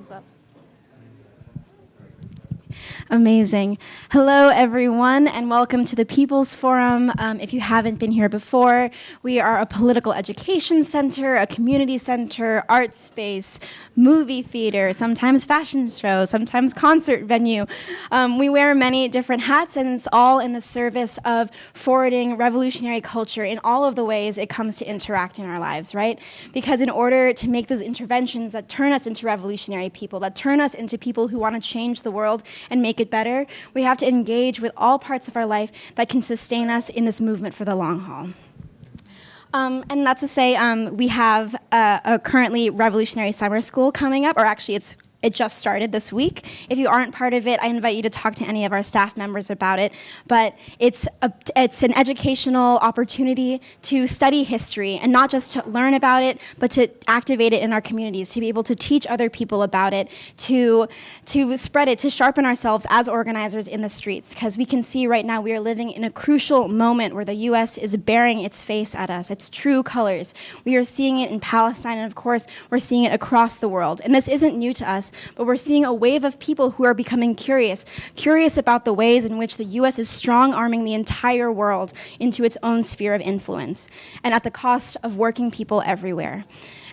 thumbs up. Amazing. Hello, everyone, and welcome to the People's Forum. If you haven't been here before, we are a political education center, a community center, art space, movie theater, sometimes fashion show, sometimes concert venue. We wear many different hats, and it's all in the service of forwarding revolutionary culture in all of the ways it comes to interact in our lives, right? Because in order to make those interventions that turn us into revolutionary people, that turn us into people who want to change the world and make it better, we have to engage with all parts of our life that can sustain us in this movement for the long haul. And that's to say, we have a currently revolutionary summer school coming up, or actually it just started this week. If you aren't part of it, I invite you to talk to any of our staff members about it. But it's an educational opportunity to study history, and not just to learn about it, but to activate it in our communities, to be able to teach other people about it, to spread it, to sharpen ourselves as organizers in the streets. Because we can see right now we are living in a crucial moment where the US is bearing its face at us, its true colors. We are seeing it in Palestine, and of course, we're seeing it across the world. And this isn't new to us, but we're seeing a wave of people who are becoming curious about the ways in which the US is strong-arming the entire world into its own sphere of influence, and at the cost of working people everywhere.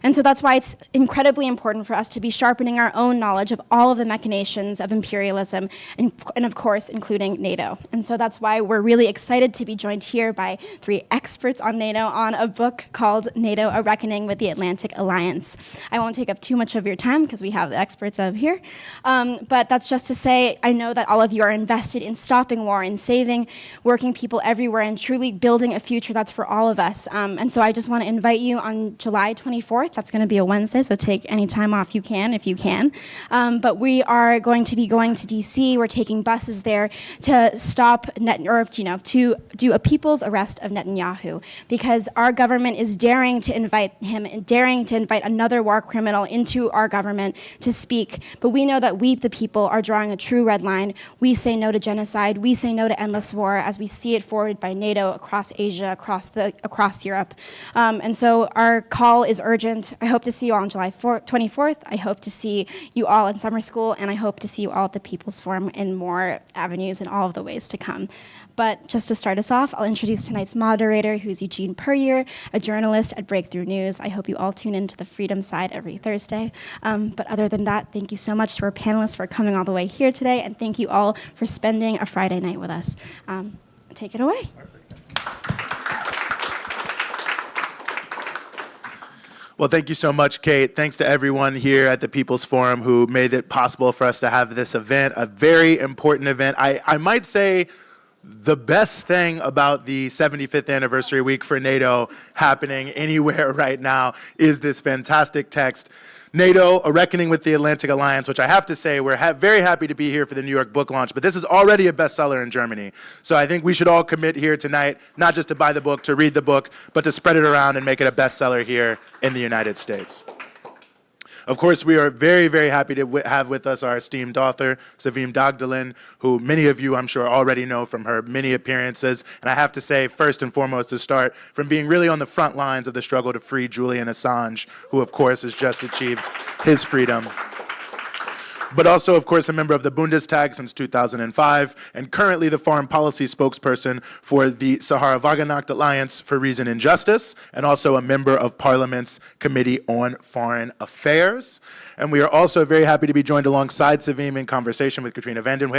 And so that's why it's incredibly important for us to be sharpening our own knowledge of all of the machinations of imperialism, and of course, including NATO. And so that's why we're really excited to be joined here by 3 experts on NATO on a book called NATO, A Reckoning with the Atlantic Alliance. I won't take up too much of your time because we have the experts up here. But that's just to say, I know that all of you are invested in stopping war, in saving working people everywhere, and truly building a future that's for all of us. And so I just want to invite you on July 24th. That's going to be a Wednesday, so take any time off you can, if you can. But we are going to be going to DC. We're taking buses there to stop to do a people's arrest of Netanyahu, because our government is daring to invite him, and daring to invite another war criminal into our government to speak. But we know that we, the people, are drawing a true red line. We say no to genocide. We say no to endless war, as we see it forwarded by NATO across Asia, across Europe. And so our call is urgent. I hope to see you all on July 24th. I hope to see you all in summer school, and I hope to see you all at the People's Forum in more avenues and all of the ways to come. But just to start us off, I'll introduce tonight's moderator, who is Eugene Puryear, a journalist at Breakthrough News. I hope you all tune into the Freedom Side every Thursday. But other than that, thank you so much to our panelists for coming all the way here today, and thank you all for spending a Friday night with us. Take it away. Well, thank you so much, Kate. Thanks to everyone here at the People's Forum who made it possible for us to have this event, a very important event. I might say the best thing about the 75th anniversary week for NATO happening anywhere right now is this fantastic text, NATO, A Reckoning with the Atlantic Alliance, which I have to say, we're very happy to be here for the New York book launch, but this is already a bestseller in Germany. So I think we should all commit here tonight, not just to buy the book, to read the book, but to spread it around and make it a bestseller here in the United States. Of course, we are very, very happy to have with us our esteemed author, Sevim Dagdelen, who many of you, I'm sure, already know from her many appearances. And I have to say, first and foremost, to start from being really on the front lines of the struggle to free Julian Assange, who, of course, has just achieved his freedom. But also, of course, a member of the Bundestag since 2005, and currently the foreign policy spokesperson for the Sahra Wagenknecht Alliance for Reason and Justice, and also a member of Parliament's Committee on Foreign Affairs. And we are also very happy to be joined alongside Sevim in conversation with Katrina Vanden,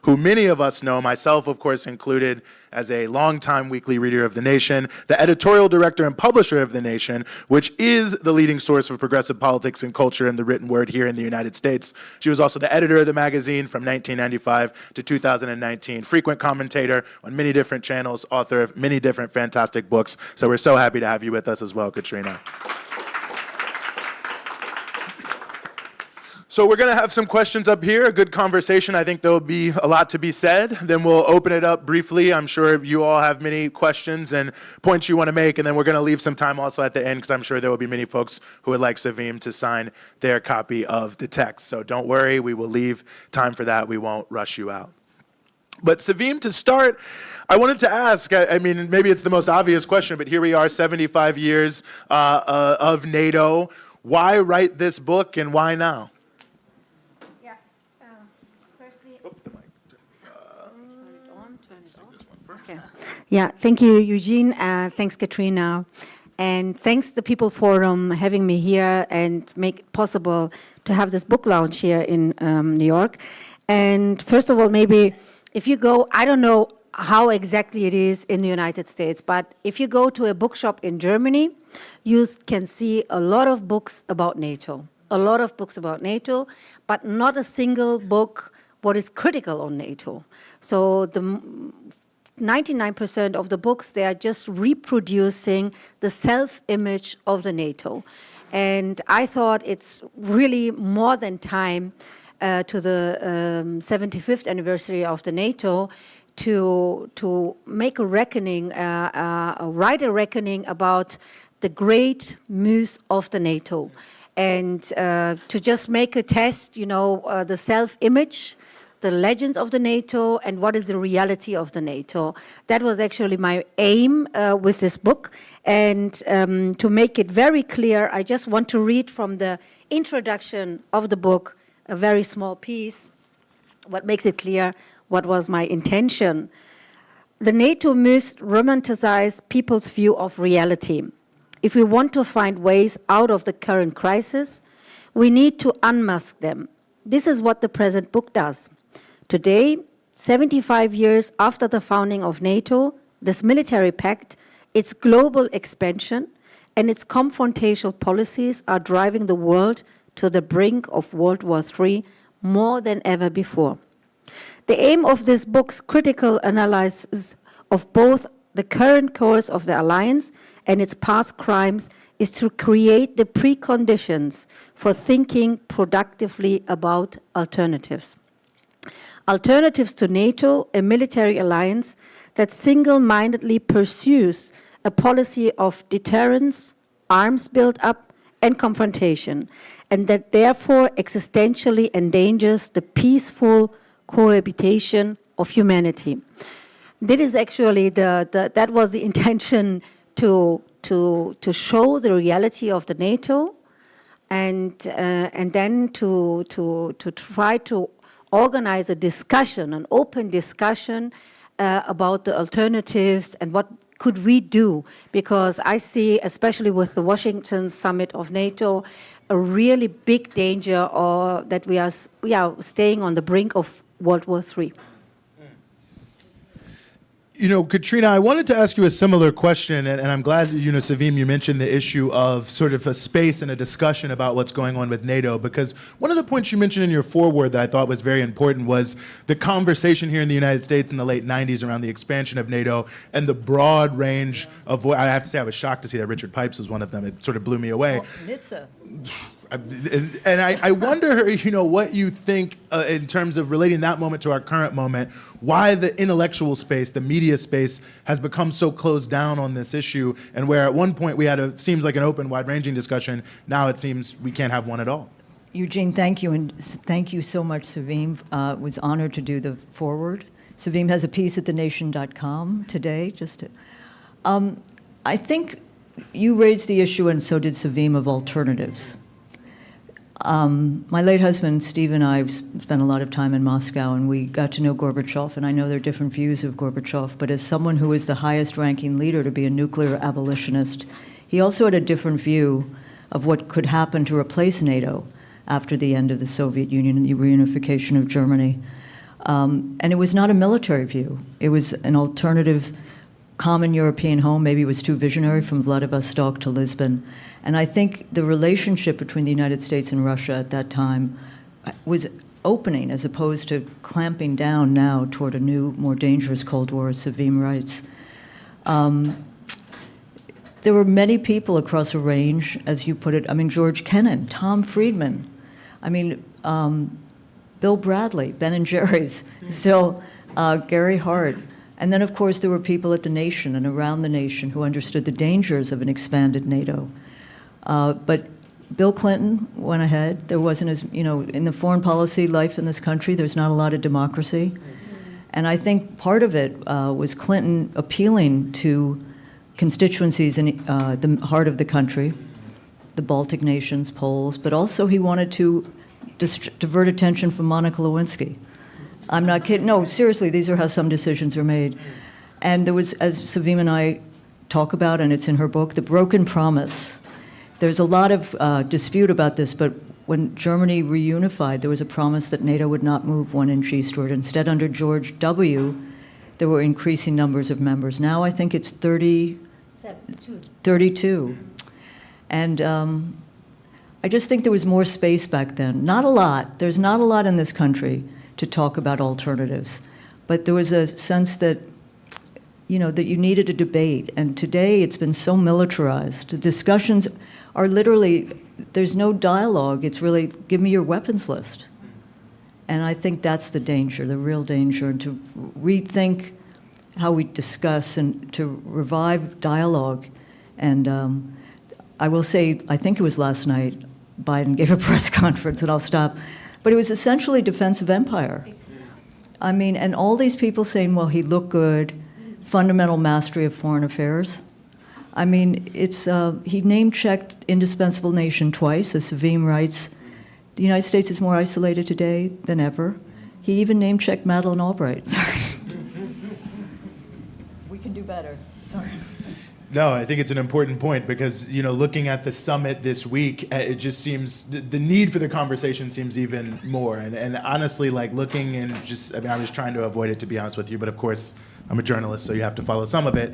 who many of us know, myself, of course, included, as a longtime weekly reader of The Nation, the editorial director and publisher of The Nation, which is the leading source of progressive politics and culture in the written word here in the United States. She was also the editor of the magazine from 1995 to 2019, frequent commentator on many different channels, author of many different fantastic books. So we're so happy to have you with us as well, Katrina. So we're going to have some questions up here, a good conversation. I think there will be a lot to be said. Then we'll open it up briefly. I'm sure you all have many questions and points you want to make, and then we're going to leave some time also at the end because I'm sure there will be many folks who would like Sevim to sign their copy of the text. So don't worry, we will leave time for that. We won't rush you out. But Sevim, to start, I wanted to ask, I mean, maybe it's the most obvious question, but here we are, 75 years of NATO. Why write this book and why now? Okay. Yeah, thank you, Eugene. Thanks, Katrina. And thanks the People Forum having me here and make it possible to have this book launch here in New York. And first of all, maybe if you go, I don't know how exactly it is in the United States, but if you go to a bookshop in Germany, you can see a lot of books about NATO. A lot of books about NATO, but not a single book what is critical on NATO. So the 99% of the books, they are just reproducing the self-image of the NATO. And I thought it's really more than time to the 75th anniversary of the NATO to make a reckoning, write a reckoning about the great myth of the NATO. And to just make a test, you know, the self-image, the legends of the NATO, and what is the reality of the NATO. That was actually my aim with this book. And to make it very clear, I just want to read from the introduction of the book, a very small piece, what makes it clear what was my intention. The NATO myths romanticize people's view of reality. If we want to find ways out of the current crisis, we need to unmask them. This is what the present book does. Today, 75 years after the founding of NATO, this military pact, its global expansion, and its confrontational policies are driving the world to the brink of World War III more than ever before. The aim of this book's critical analysis of both the current course of the alliance and its past crimes is to create the preconditions for thinking productively about alternatives. Alternatives to NATO, a military alliance that single-mindedly pursues a policy of deterrence, arms build-up, and confrontation, and that therefore existentially endangers the peaceful cohabitation of humanity. This is actually that was the intention to show the reality of the NATO, and then to try to organize a discussion, an open discussion about the alternatives and what could we do, because I see, especially with the Washington summit of NATO, a really big danger or that we are staying on the brink of World War III. You know, Katrina, I wanted to ask you a similar question, and I'm glad, you know, Sevim, you mentioned the issue of sort of a space and a discussion about what's going on with NATO, because one of the points you mentioned in your foreword that I thought was very important was the conversation here in the United States in the late 90s around the expansion of NATO and the broad range of, I have to say I was shocked to see that Richard Pipes was one of them. It sort of blew me away. Nitsa. And I wonder, you know, what you think in terms of relating that moment to our current moment, why the intellectual space, the media space, has become so closed down on this issue, and where at one point we had seems like an open, wide-ranging discussion, now it seems we can't have one at all. Eugene, thank you, and thank you so much, Sevim. Was honored to do the foreword. Sevim has a piece at thenation.com today. I think you raised the issue, and so did Sevim, of alternatives. My late husband, Steve, and I spent a lot of time in Moscow, and we got to know Gorbachev, and I know there are different views of Gorbachev, but as someone who is the highest-ranking leader to be a nuclear abolitionist, he also had a different view of what could happen to replace NATO after the end of the Soviet Union and the reunification of Germany. And it was not a military view. It was an alternative common European home. Maybe it was too visionary, from Vladivostok to Lisbon. And I think the relationship between the United States and Russia at that time was opening as opposed to clamping down now toward a new, more dangerous Cold War, as Sevim writes. There were many people across a range, as you put it. I mean, George Kennan, Tom Friedman, Bill Bradley, Ben and Jerry's, still Gary Hart. And then, of course, there were people at the nation and around the nation who understood the dangers of an expanded NATO. But Bill Clinton went ahead. There wasn't as, you know, in the foreign policy life in this country, there's not a lot of democracy. And I think part of it was Clinton appealing to constituencies in the heart of the country, the Baltic nations, Poles, but also he wanted to divert attention from Monica Lewinsky. I'm not kidding. No, seriously, these are how some decisions are made. And there was, as Sevim and I talk about, and it's in her book, the broken promise. There's a lot of dispute about this, but when Germany reunified, there was a promise that NATO would not move 1 inch eastward. Instead, under George W., there were increasing numbers of members. Now I think it's 32. And I just think there was more space back then. Not a lot. There's not a lot in this country to talk about alternatives. But there was a sense that, that you needed a debate. And today it's been so militarized. The discussions are literally, there's no dialogue. It's really, give me your weapons list. And I think that's the danger, the real danger, and to rethink how we discuss and to revive dialogue. And I will say, I think it was last night, Biden gave a press conference, and I'll stop, but it was essentially defense of empire. I mean, and all these people saying, well, he looked good, fundamental mastery of foreign affairs. I mean, it's he name-checked indispensable nation twice, as Sevim writes. The United States is more isolated today than ever. He even name-checked Madeleine Albright. Sorry. We can do better. Sorry. No, I think it's an important point because, looking at the summit this week, it just seems the need for the conversation seems even more. And honestly, looking and I was trying to avoid it, to be honest with you, but of course, I'm a journalist, so you have to follow some of it.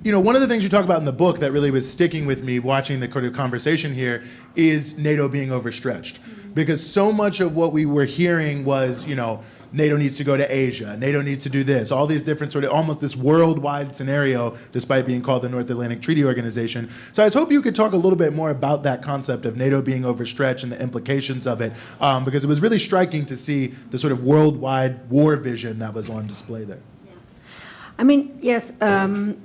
One of the things you talk about in the book that really was sticking with me watching the conversation here is NATO being overstretched. Because so much of what we were hearing was, NATO needs to go to Asia, NATO needs to do this, all these different sort of almost this worldwide scenario, despite being called the North Atlantic Treaty Organization. So I was hoping you could talk a little bit more about that concept of NATO being overstretched and the implications of it, because it was really striking to see the sort of worldwide war vision that was on display there. I mean, yes,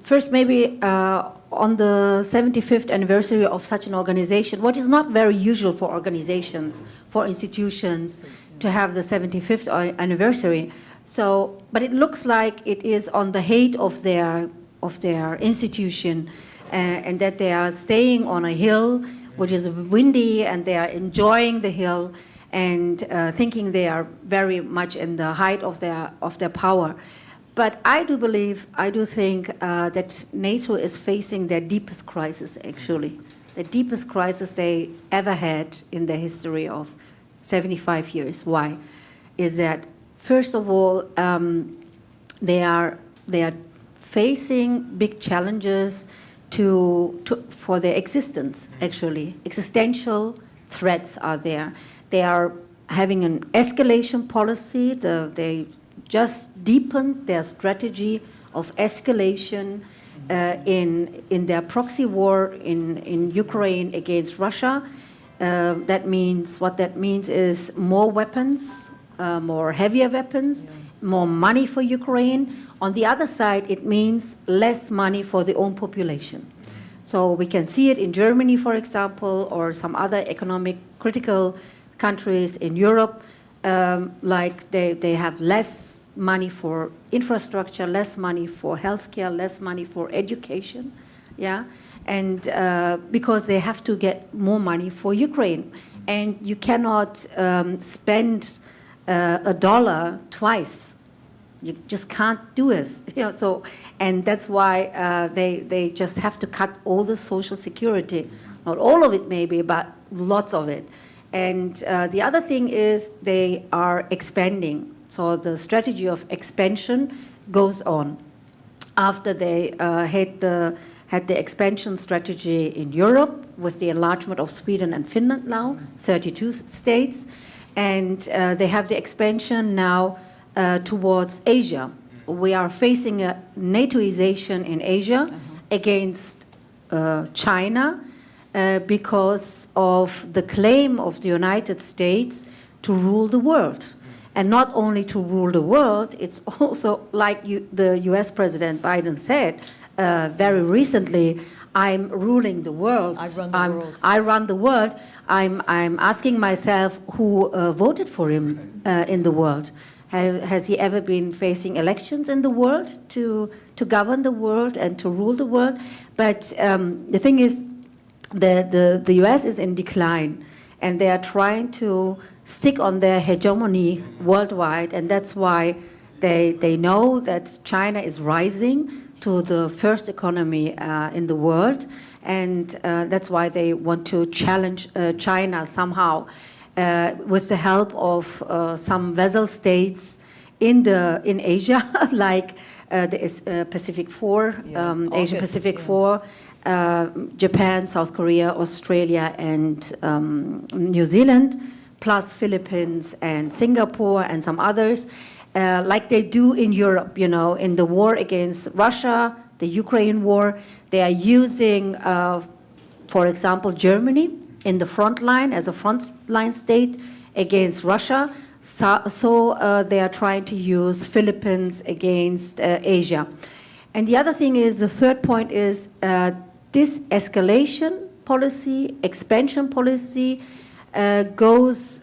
first maybe on the 75th anniversary of such an organization, what is not very usual for organizations, for institutions, to have the 75th anniversary. So, but it looks like it is on the height of their institution, and that they are staying on a hill, which is windy, and they are enjoying the hill, and thinking they are very much in the height of their power. But I do think that NATO is facing their deepest crisis, actually, the deepest crisis they ever had in their history of 75 years. Why? Is that, first of all, they are facing big challenges for their existence, actually. Existential threats are there. They are having an escalation policy. They just deepened their strategy of escalation in their proxy war in Ukraine against Russia. What that means is more weapons, more heavier weapons, more money for Ukraine. On the other side, it means less money for the own population. So we can see it in Germany, for example, or some other economic critical countries in Europe, like they have less money for infrastructure, less money for healthcare, less money for education, yeah, and because they have to get more money for Ukraine, and you cannot spend $1 twice. You just can't do it. So, and that's why they just have to cut all the social security, not all of it maybe, but lots of it. And the other thing is they are expanding. So the strategy of expansion goes on. After they had the expansion strategy in Europe with the enlargement of Sweden and Finland now, 32 states, and they have the expansion now towards Asia. We are facing a NATOization in Asia against China because of the claim of the United States to rule the world. And not only to rule the world, it's also like the US President Biden said very recently, I'm ruling the world. I run the world. I run the world. I'm asking myself who voted for him in the world. Has he ever been facing elections in the world to govern the world and to rule the world? But the thing is, the US is in decline, and they are trying to stick on their hegemony worldwide, and that's why they know that China is rising to the first economy in the world, and that's why they want to challenge China somehow with the help of some vassal states in Asia, like the Pacific Four, Asian Pacific Four, Japan, South Korea, Australia, and New Zealand, plus Philippines and Singapore and some others, like they do in Europe, you know, in the war against Russia, the Ukraine war. They are using, for example, Germany in the front line as a frontline state against Russia. So they are trying to use Philippines against Asia. And the other thing is, the third point is this escalation policy, expansion policy, goes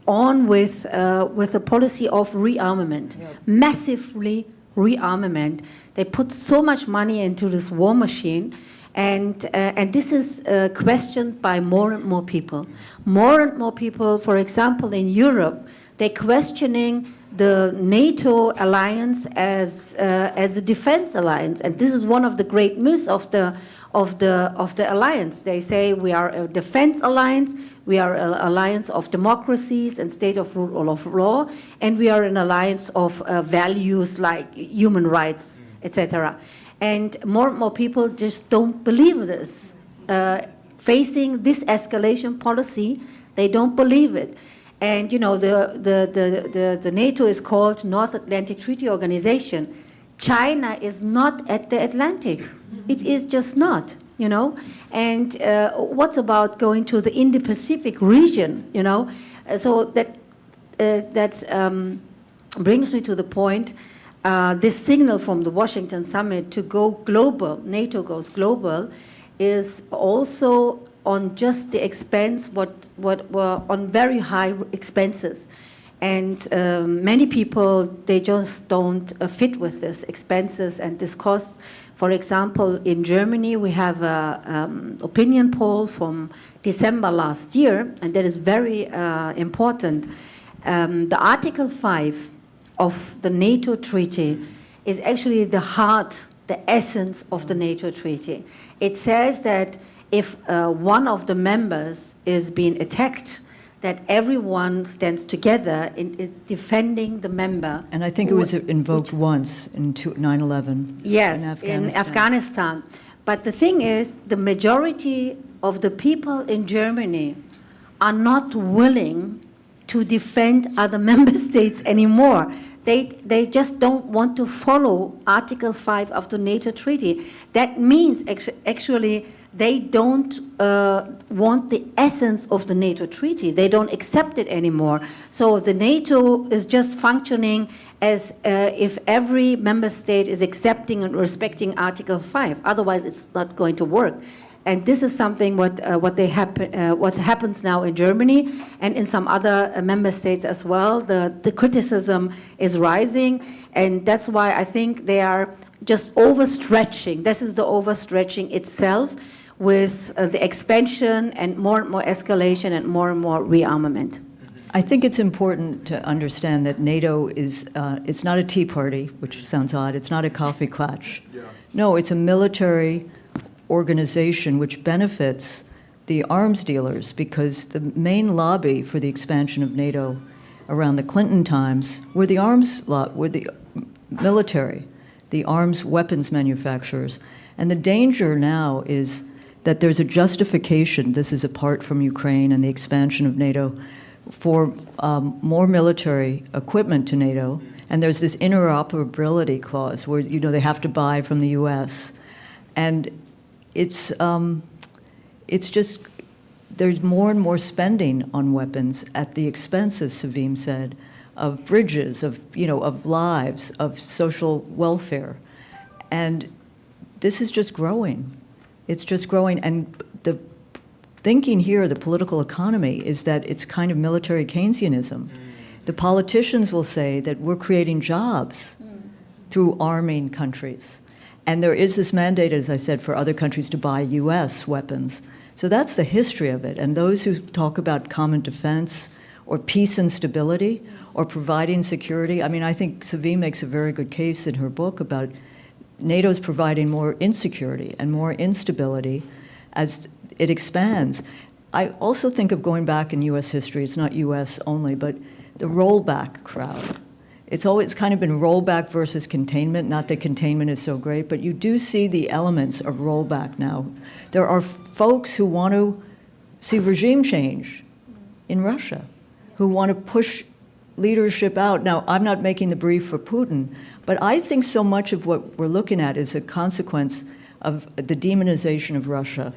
on with a policy of rearmament, massively rearmament. They put so much money into this war machine, and this is questioned by more and more people. More and more people, for example, in Europe, they're questioning the NATO alliance as a defense alliance, and this is one of the great myths of the alliance. They say we are a defense alliance, we are an alliance of democracies and state of rule of law, and we are an alliance of values like human rights, etc. And more people just don't believe this. Facing this escalation policy, they don't believe it. And you know, the NATO is called North Atlantic Treaty Organization. China is not at the Atlantic. It is just not, you know. And what's about going to the Indo-Pacific region, you know? So that brings me to the point. This signal from the Washington summit to go global, NATO goes global, is also on just the expense, what were on very high expenses. And many people, they just don't fit with this expenses and this cost. For example, in Germany, we have an opinion poll from December last year, and that is very important. The Article 5 of the NATO treaty is actually the heart, the essence of the NATO treaty. It says that if one of the members is being attacked, that everyone stands together in it's defending the member. And I think it was invoked once in 9/11. Yes, in Afghanistan. But the thing is, the majority of the people in Germany are not willing to defend other member states anymore. They just don't want to follow Article 5 of the NATO treaty. That means actually they don't want the essence of the NATO treaty. They don't accept it anymore. So the NATO is just functioning as if every member state is accepting and respecting Article 5. Otherwise, it's not going to work. And this is something what happens now in Germany and in some other member states as well. The criticism is rising, and that's why I think they are just overstretching. This is the overstretching itself with the expansion and more escalation and more rearmament. I think it's important to understand that NATO is, it's not a tea party, which sounds odd. It's not a coffee klatch. Yeah. No, it's a military organization which benefits the arms dealers, because the main lobby for the expansion of NATO around the Clinton times were the military, the arms weapons manufacturers. And the danger now is that there's a justification, this is apart from Ukraine and the expansion of NATO, for more military equipment to NATO. And there's this interoperability clause where, you know, they have to buy from the US. And it's just, there's more and more spending on weapons at the expense, as Sevim said, of bridges, of, you know, of lives, of social welfare. And this is just growing. It's just growing. And the thinking here, the political economy, is that it's kind of military Keynesianism. The politicians will say that we're creating jobs through arming countries. And there is this mandate, as I said, for other countries to buy US weapons. So that's the history of it. And those who talk about common defense or peace and stability or providing security, I mean, I think Sevim makes a very good case in her book about NATO's providing more insecurity and more instability as it expands. I also think of going back in U.S. history, it's not U.S. only, but the rollback crowd. It's always kind of been rollback versus containment, not that containment is so great, but you do see the elements of rollback now. There are folks who want to see regime change in Russia, who want to push leadership out. Now, I'm not making the brief for Putin, but I think so much of what we're looking at is a consequence of the demonization of Russia.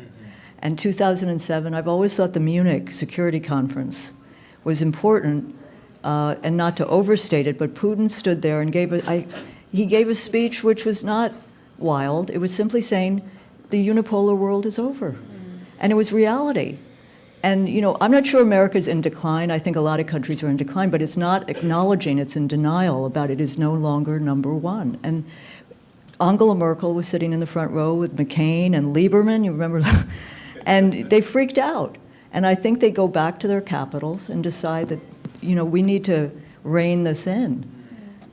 And 2007, I've always thought the Munich Security Conference was important, and not to overstate it, but Putin stood there and gave a speech which was not wild. It was simply saying the unipolar world is over. And it was reality. And, you know, I'm not sure America's in decline. I think a lot of countries are in decline, but it's not acknowledging, it's in denial about it is no longer number one. And Angela Merkel was sitting in the front row with McCain and Lieberman, you remember that? And they freaked out. And I think they go back to their capitals and decide that, you know, we need to rein this in.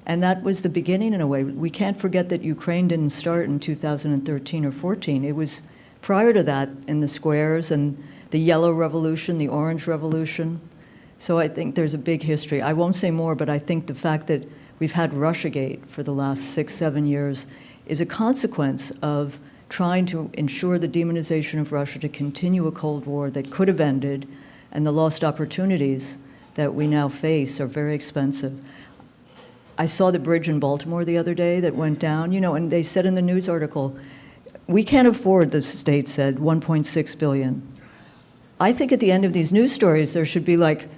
And that was the beginning in a way. We can't forget that Ukraine didn't start in 2013 or 14. It was prior to that in the squares and the yellow revolution, the orange revolution. So I think there's a big history. I won't say more, but I think the fact that we've had Russiagate for the last 6-7 years is a consequence of trying to ensure the demonization of Russia, to continue a Cold War that could have ended, and the lost opportunities that we now face are very expensive. I saw the bridge in Baltimore the other day that went down, you know, and they said in the news article, we can't afford, the state said, $1.6 billion. I think at the end of these news stories, there should be like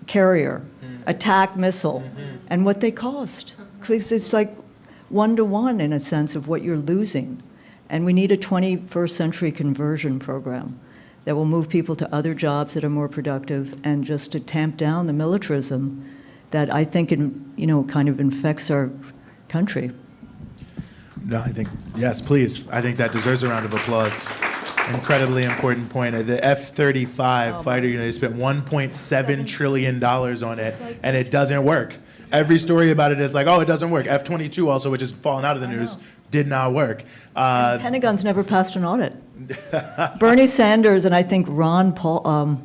carrier, attack missile, and what they cost. Because it's like 1-to-1 in a sense of what you're losing. And we need a 21st century conversion program that will move people to other jobs that are more productive, and just to tamp down the militarism that I think, you know, kind of infects our country. No, I think, yes, please. I think that deserves a round of applause. Incredibly important point. The F-35 fighter unit, they spent $1.7 trillion on it, and it doesn't work. Every story about it is like, oh, it doesn't work. F-22 also, which has fallen out of the news, did not work. The Pentagon's never passed an audit. Bernie Sanders and I think Ron Paul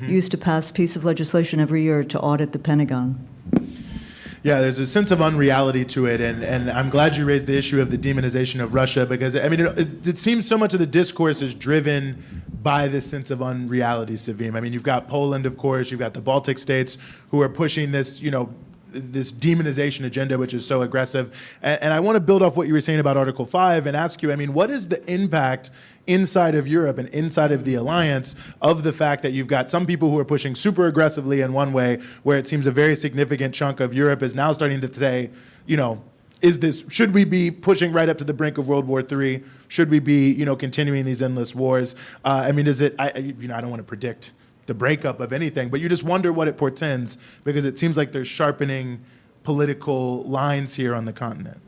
used to pass a piece of legislation every year to audit the Pentagon. Yeah, there's a sense of unreality to it, and I'm glad you raised the issue of the demonization of Russia, because, I mean, it seems so much of the discourse is driven by this sense of unreality, Sevim. I mean, you've got Poland, of course, you've got the Baltic states who are pushing this, you know, this demonization agenda, which is so aggressive. And I want to build off what you were saying about Article 5 and ask you, I mean, what is the impact inside of Europe and inside of the alliance of the fact that you've got some people who are pushing super aggressively in one way, where it seems a very significant chunk of Europe is now starting to say, you know, should we be pushing right up to the brink of World War III? Should we be, you know, continuing these endless wars? I mean, I don't want to predict the breakup of anything, but you just wonder what it portends, because it seems like there's sharpening political lines here on the continent.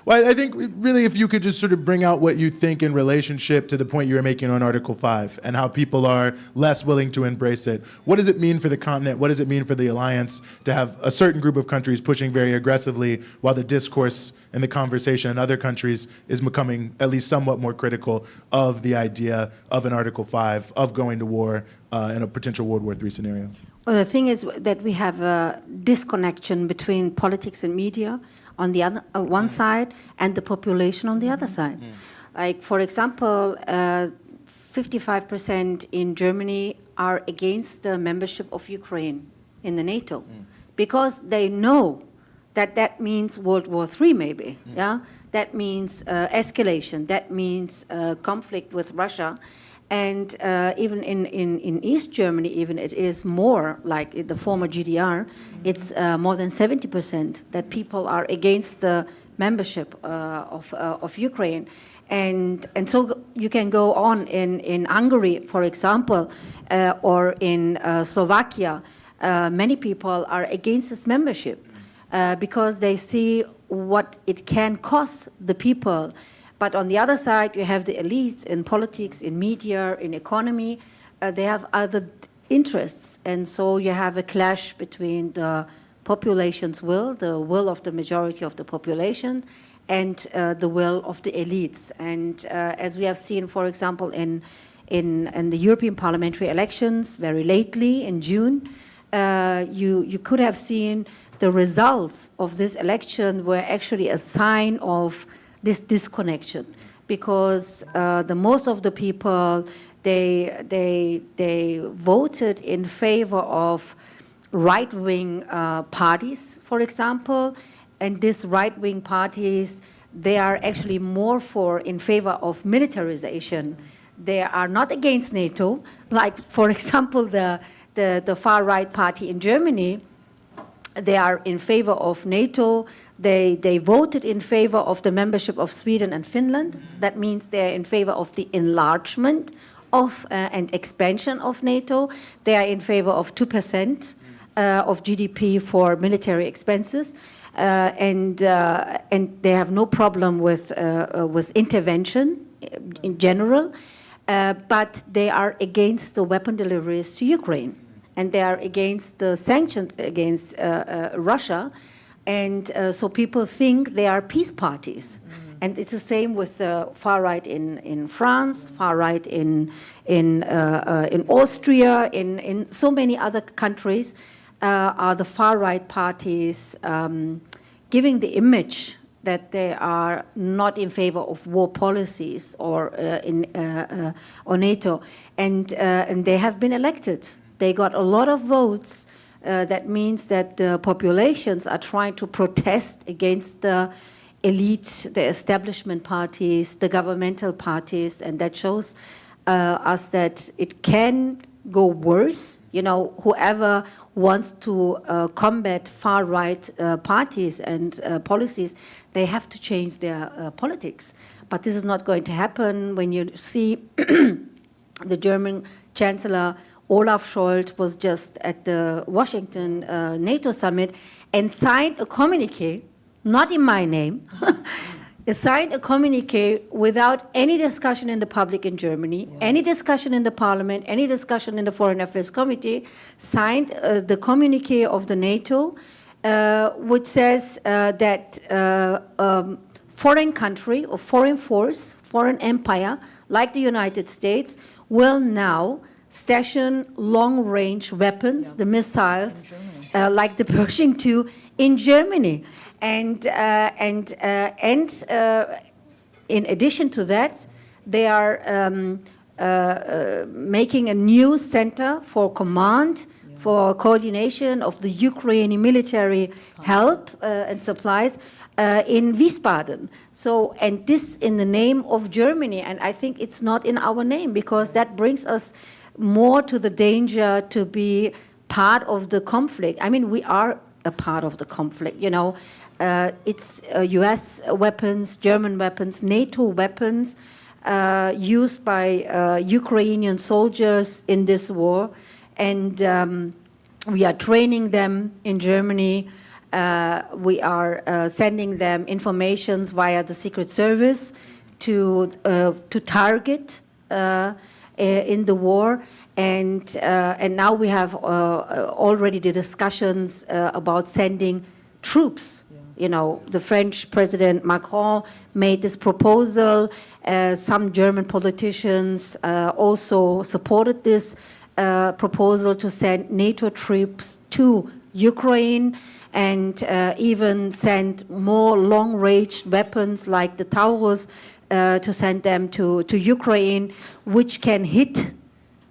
Well, I think really if you could just sort of bring out what you think in relationship to the point you were making on Article 5 and how people are less willing to embrace it. What does it mean for the continent? What does it mean for the alliance to have a certain group of countries pushing very aggressively while the discourse and the conversation in other countries is becoming at least somewhat more critical of the idea of an Article 5, of going to war in a potential World War III scenario? Well, the thing is that we have a disconnection between politics and media on the other, one side, and the population on the other side. Like, for example, 55% in Germany are against the membership of Ukraine in the NATO, because they know that that means World War III maybe, yeah? That means escalation, that means conflict with Russia. And even in East Germany, even it is more like the former GDR, it's more than 70% that people are against the membership of Ukraine. And so you can go on in Hungary, for example, or in Slovakia, many people are against this membership. because they see what it can cost the people. But on the other side, you have the elites in politics, in media, in economy. They have other interests. And so you have a clash between the population's will, the will of the majority of the population, and the will of the elites. And as we have seen, for example, in the European parliamentary elections very lately in June, you could have seen the results of this election were actually a sign of this disconnection, because the most of the people, they voted in favor of right-wing parties, for example, and these right-wing parties, they are actually more in favor of militarization. They are not against NATO, like, for example, the far-right party in Germany. They are in favor of NATO. They voted in favor of the membership of Sweden and Finland. That means they're in favor of the enlargement of and expansion of NATO. They are in favor of 2% of GDP for military expenses, and they have no problem with intervention in general. But they are against the weapon deliveries to Ukraine, and they are against the sanctions against Russia, and so people think they are peace parties. And it's the same with the far right in France, far right in Austria, in so many other countries. Are the far right parties giving the image that they are not in favor of war policies or NATO, and they have been elected. They got a lot of votes. That means that the populations are trying to protest against the elite, the establishment parties, the governmental parties, and that shows us that it can go worse. You know, whoever wants to combat far-right parties and policies, they have to change their politics. But this is not going to happen. When you see the German Chancellor Olaf Scholz was just at the Washington NATO summit and signed a communique, not in my name, signed a communique without any discussion in the public in Germany, any discussion in the parliament, any discussion in the Foreign Affairs Committee, signed the communique of the NATO, which says that foreign country or foreign force, foreign empire, like the United States, will now station long-range weapons, the missiles, like the Pershing II, in Germany. And in addition to that, they are making a new center for command, for coordination of the Ukrainian military help and supplies in Wiesbaden. So, and this in the name of Germany, and I think it's not in our name, because that brings us more to the danger to be part of the conflict. I mean, we are a part of the conflict, you know. It's US weapons, German weapons, NATO weapons used by Ukrainian soldiers in this war. And we are training them in Germany. We are sending them information via the Secret Service to target in the war. And now we have already the discussions about sending troops. You know, the French President Macron made this proposal. Some German politicians also supported this proposal to send NATO troops to Ukraine, and even send more long-range weapons like the Taurus to send them to Ukraine, which can hit,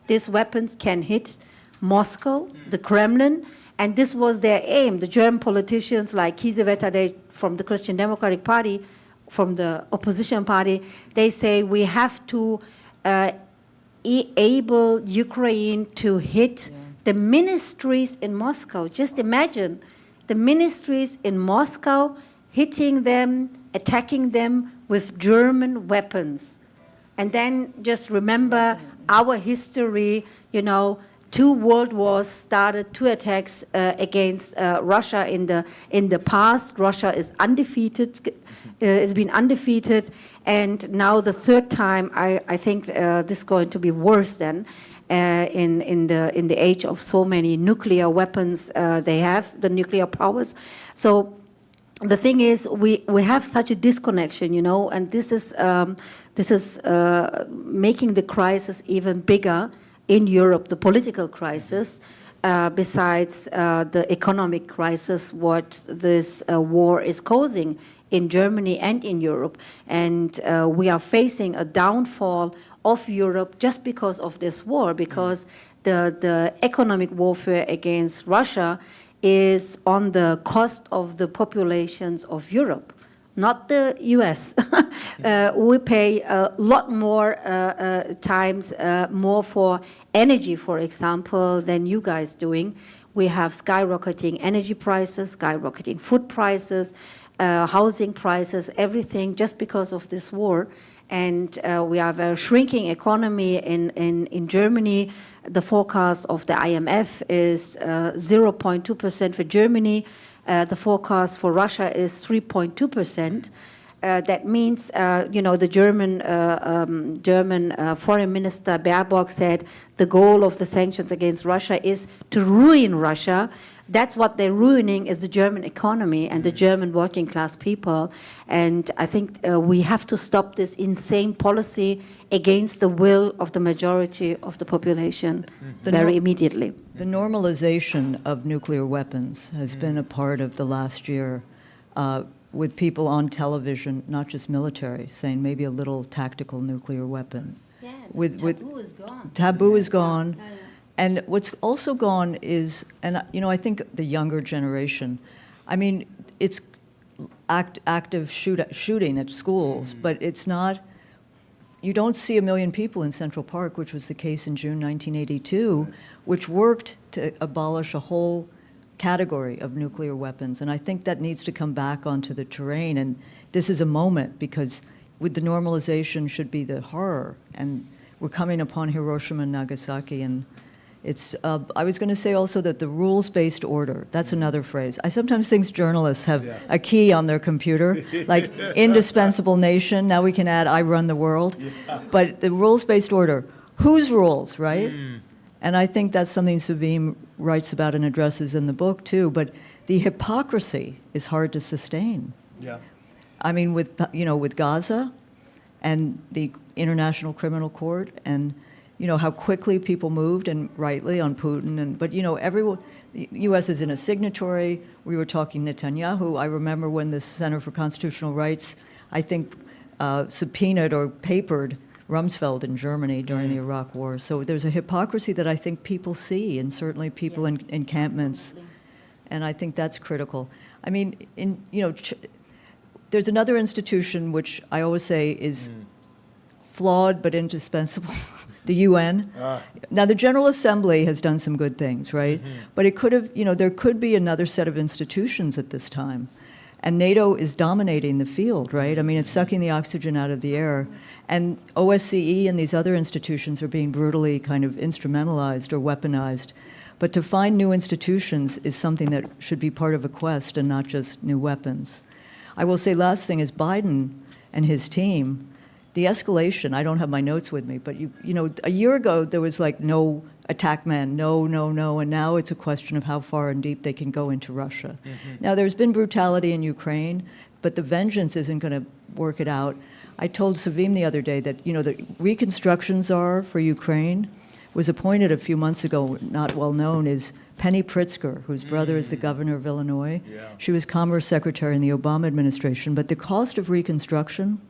these weapons can hit Moscow, the Kremlin. And this was their aim. The German politicians like Kiesewetter, they from the Christian Democratic Party, from the opposition party, they say we have to enable Ukraine to hit the ministries in Moscow. Just imagine the ministries in Moscow hitting them, attacking them with German weapons. And then just remember our history, you know, two world wars started, two attacks against Russia in the past. Russia is undefeated, has been undefeated, and now the third time. I think this is going to be worse than in the age of so many nuclear weapons they have, the nuclear powers. So the thing is, we have such a disconnection, you know, and this is making the crisis even bigger in Europe, the political crisis, besides the economic crisis, what this war is causing in Germany and in Europe. And we are facing a downfall of Europe just because of this war, because the economic warfare against Russia is on the cost of the populations of Europe, not the US. We pay a lot more times more for energy, for example, than you guys doing. We have skyrocketing energy prices, skyrocketing food prices, housing prices, everything just because of this war. And we have a shrinking economy in Germany. The forecast of the IMF is 0.2% for Germany. The forecast for Russia is 3.2%. That means, you know, the German Foreign Minister Baerbock said the goal of the sanctions against Russia is to ruin Russia. That's what they're ruining, is the German economy and the German working class people. And I think we have to stop this insane policy against the will of the majority of the population very immediately. The normalization of nuclear weapons has been a part of the last year, with people on television, not just military, saying maybe a little tactical nuclear weapon. Yeah, taboo is gone. Taboo is gone. And what's also gone is, and you know, I think the younger generation, I mean, it's active shooting at schools, but it's not, you don't see 1 million people in Central Park, which was the case in June 1982, which worked to abolish a whole category of nuclear weapons. And I think that needs to come back onto the terrain. And this is a moment, because with the normalization should be the horror. And we're coming upon Hiroshima and Nagasaki, and it's, I was going to say also that the rules-based order, that's another phrase. I sometimes think journalists have a key on their computer, like indispensable nation. Now we can add, I run the world. But the rules-based order, whose rules, right? And I think that's something Sevim writes about and addresses in the book too. But the hypocrisy is hard to sustain. Yeah. I mean, with Gaza and the International Criminal Court, and you know how quickly people moved, and rightly, on Putin. But you know, everyone, the U.S. is in a signatory. We were talking Netanyahu. I remember when the Center for Constitutional Rights, I think, subpoenaed or papered Rumsfeld in Germany during the Iraq War. So there's a hypocrisy that I think people see, and certainly people in encampments. And I think that's critical. I mean, there's another institution which I always say is flawed but indispensable, the UN. Now, the General Assembly has done some good things, right? But it could have, there could be another set of institutions at this time. And NATO is dominating the field, right? I mean, it's sucking the oxygen out of the air. And OSCE and these other institutions are being brutally kind of instrumentalized or weaponized. But to find new institutions is something that should be part of a quest and not just new weapons. I will say last thing is Biden and his team, the escalation, I don't have my notes with me, but a year ago there was like no attack men, no, and now it's a question of how far and deep they can go into Russia. Now there's been brutality in Ukraine, but the vengeance isn't going to work it out. I told Sevim the other day that, the reconstruction czar for Ukraine was appointed a few months ago, not well known, is Penny Pritzker, whose brother is the governor of Illinois. She was Commerce Secretary in the Obama administration, but the cost of reconstruction,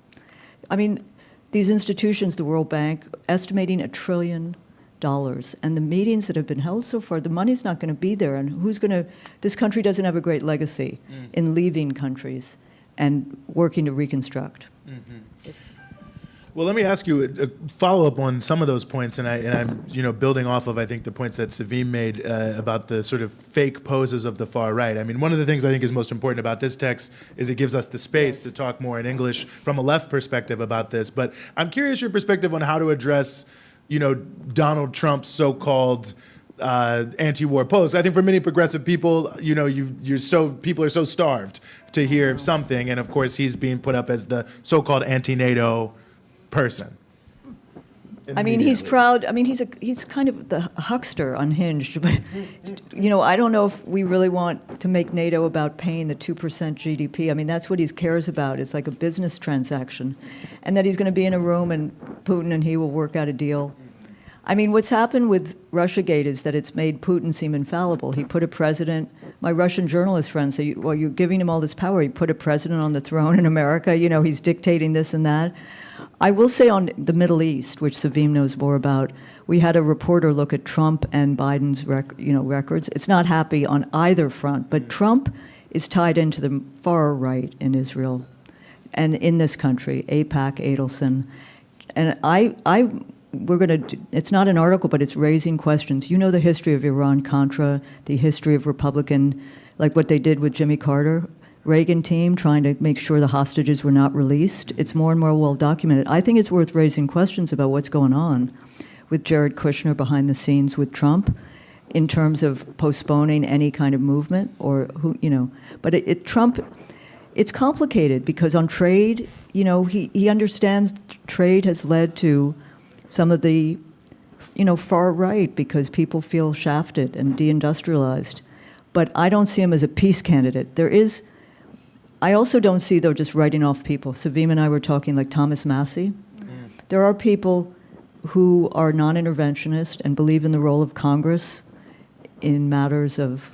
I mean, these institutions, the World Bank, estimating $1 trillion. And the meetings that have been held so far, the money's not going to be there. And this country doesn't have a great legacy in leaving countries and working to reconstruct. Well, let me ask you a follow-up on some of those points, and I'm building off of, I think, the points that Sevim made about the sort of fake poses of the far right. I mean, one of the things I think is most important about this text is it gives us the space to talk more in English from a left perspective about this. But I'm curious your perspective on how to address Donald Trump's so-called anti-war posts. I think for many progressive people, people are so starved to hear something, and of course he's being put up as the so-called anti-NATO person. I mean, he's proud. I mean, he's kind of the huckster, unhinged. But I don't know if we really want to make NATO about paying the 2% GDP. I mean, that's what he cares about. It's like a business transaction, and that he's going to be in a room and Putin and he will work out a deal. I mean, what's happened with Russiagate is that it's made Putin seem infallible. He put a president. My Russian journalist friends say, "Well, you're giving him all this power. He put a president on the throne in America. He's dictating this and that." I will say on the Middle East, which Sevim knows more about, we had a reporter look at Trump and Biden's records. It's not happy on either front, but Trump is tied into the far right in Israel and in this country, AIPAC, Adelson. And we're going to, it's not an article, but it's raising questions. You know the history of Iran-Contra, the history of Republican, like what they did with Jimmy Carter, Reagan team trying to make sure the hostages were not released. It's more and more well documented. I think it's worth raising questions about what's going on with Jared Kushner behind the scenes with Trump in terms of postponing any kind of movement or But Trump, it's complicated because on trade, he understands trade has led to some of the, far right because people feel shafted and deindustrialized. But I don't see him as a peace candidate. I also don't see, though, just writing off people. Sevim and I were talking like Thomas Massey. There are people who are non-interventionist and believe in the role of Congress in matters of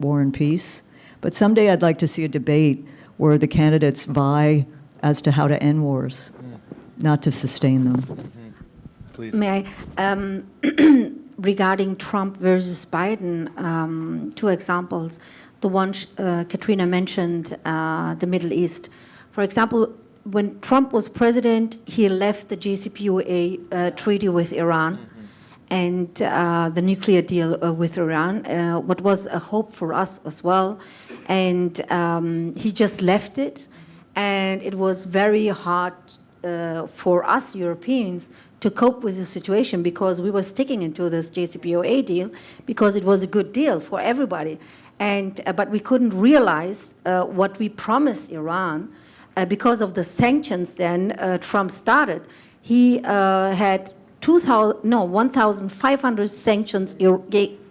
war and peace. But someday I'd like to see a debate where the candidates vie as to how to end wars, not to sustain them. Please. May I? Regarding Trump versus Biden, two examples. The one Katrina mentioned, the Middle East. For example, when Trump was president, he left the JCPOA treaty with Iran and the nuclear deal with Iran, what was a hope for us as well. And he just left it. And it was very hard for us Europeans to cope with the situation because we were sticking into this JCPOA deal because it was a good deal for everybody. But we couldn't realize what we promised Iran because of the sanctions then Trump started. He had 1,500 sanctions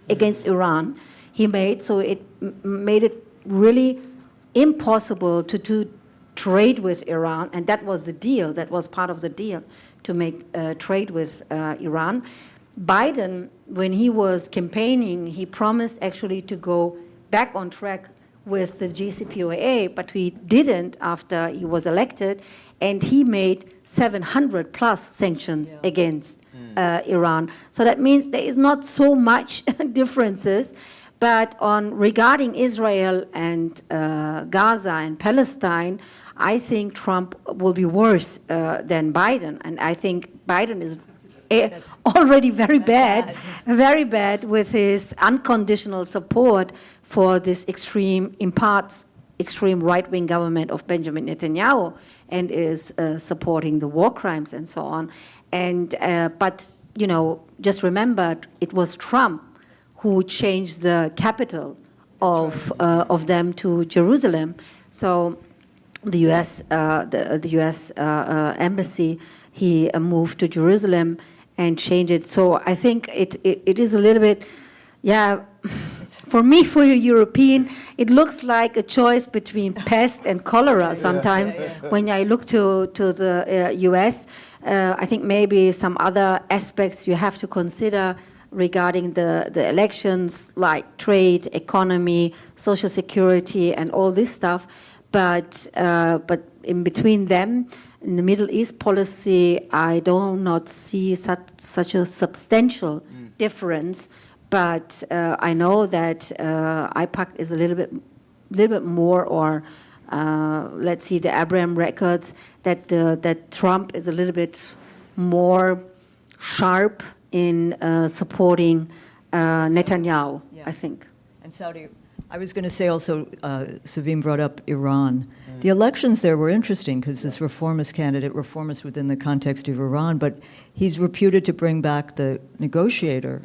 against Iran he made, so it made it really impossible to trade with Iran, and that was the deal, that was part of the deal, to make trade with Iran. Biden, when he was campaigning, he promised actually to go back on track with the JCPOA, but he didn't after he was elected, and he made 700 plus sanctions against Iran. So that means there is not so much differences, but regarding Israel and Gaza and Palestine, I think Trump will be worse than Biden, and I think Biden is already very bad with his unconditional support for this extreme right-wing government of Benjamin Netanyahu, and is supporting the war crimes and so on. And but just remember, it was Trump who changed the capital of them to Jerusalem. So the U.S. Embassy, he moved to Jerusalem and changed it. So I think it is a little bit, for me, for a European, it looks like a choice between pest and cholera sometimes. When I look to the U.S., I think maybe some other aspects you have to consider regarding the elections, like trade, economy, social security, and all this stuff. But in between them, in the Middle East policy, I do not see such a substantial difference. But I know that IPAC is a little bit more, or let's see, the Abraham records, that Trump is a little bit more sharp in supporting Netanyahu, I think. And Saudi, I was going to say also, Sevim brought up Iran. The elections there were interesting because this reformist candidate, within the context of Iran, but he's reputed to bring back the negotiator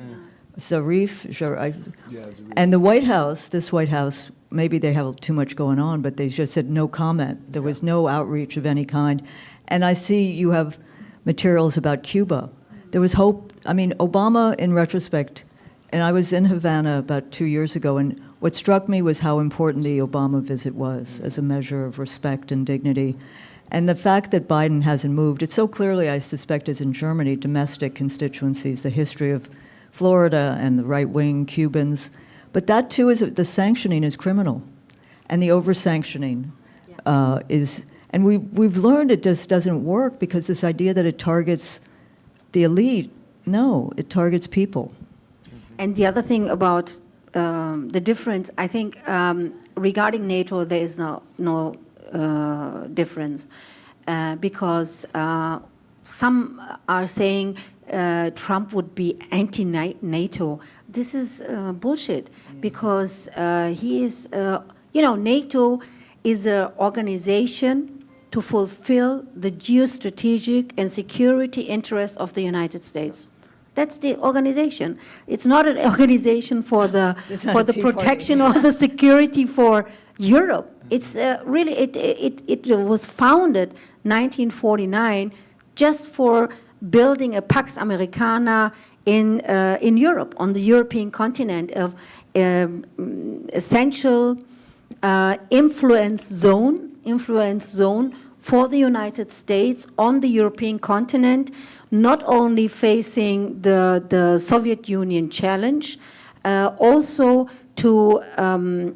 And the White House, this White House, maybe they have too much going on, but they just said no comment. There was no outreach of any kind. And I see you have materials about Cuba. There was hope. I mean, Obama, in retrospect, and I was in Havana about 2 years ago, and what struck me was how important the Obama visit was as a measure of respect and dignity. And the fact that Biden hasn't moved, it so clearly, I suspect, is in Germany, domestic constituencies, the history of Florida and the right-wing Cubans. But that, too, is the sanctioning is criminal. And the over-sanctioning is... And we've learned it just doesn't work because this idea that it targets the elite, no, it targets people. And the other thing about the difference, I think regarding NATO, there is no difference because some are saying Trump would be anti-NATO. This is bullshit because he is, NATO is an organization to fulfill the geostrategic and security interests of the United States. That's the organization. It's not an organization for the protection or the security for Europe. It's really it was founded 1949 just for building a Pax Americana in Europe, on the European continent, of essential influence zone for the United States on the European continent, not only facing the Soviet Union challenge, also to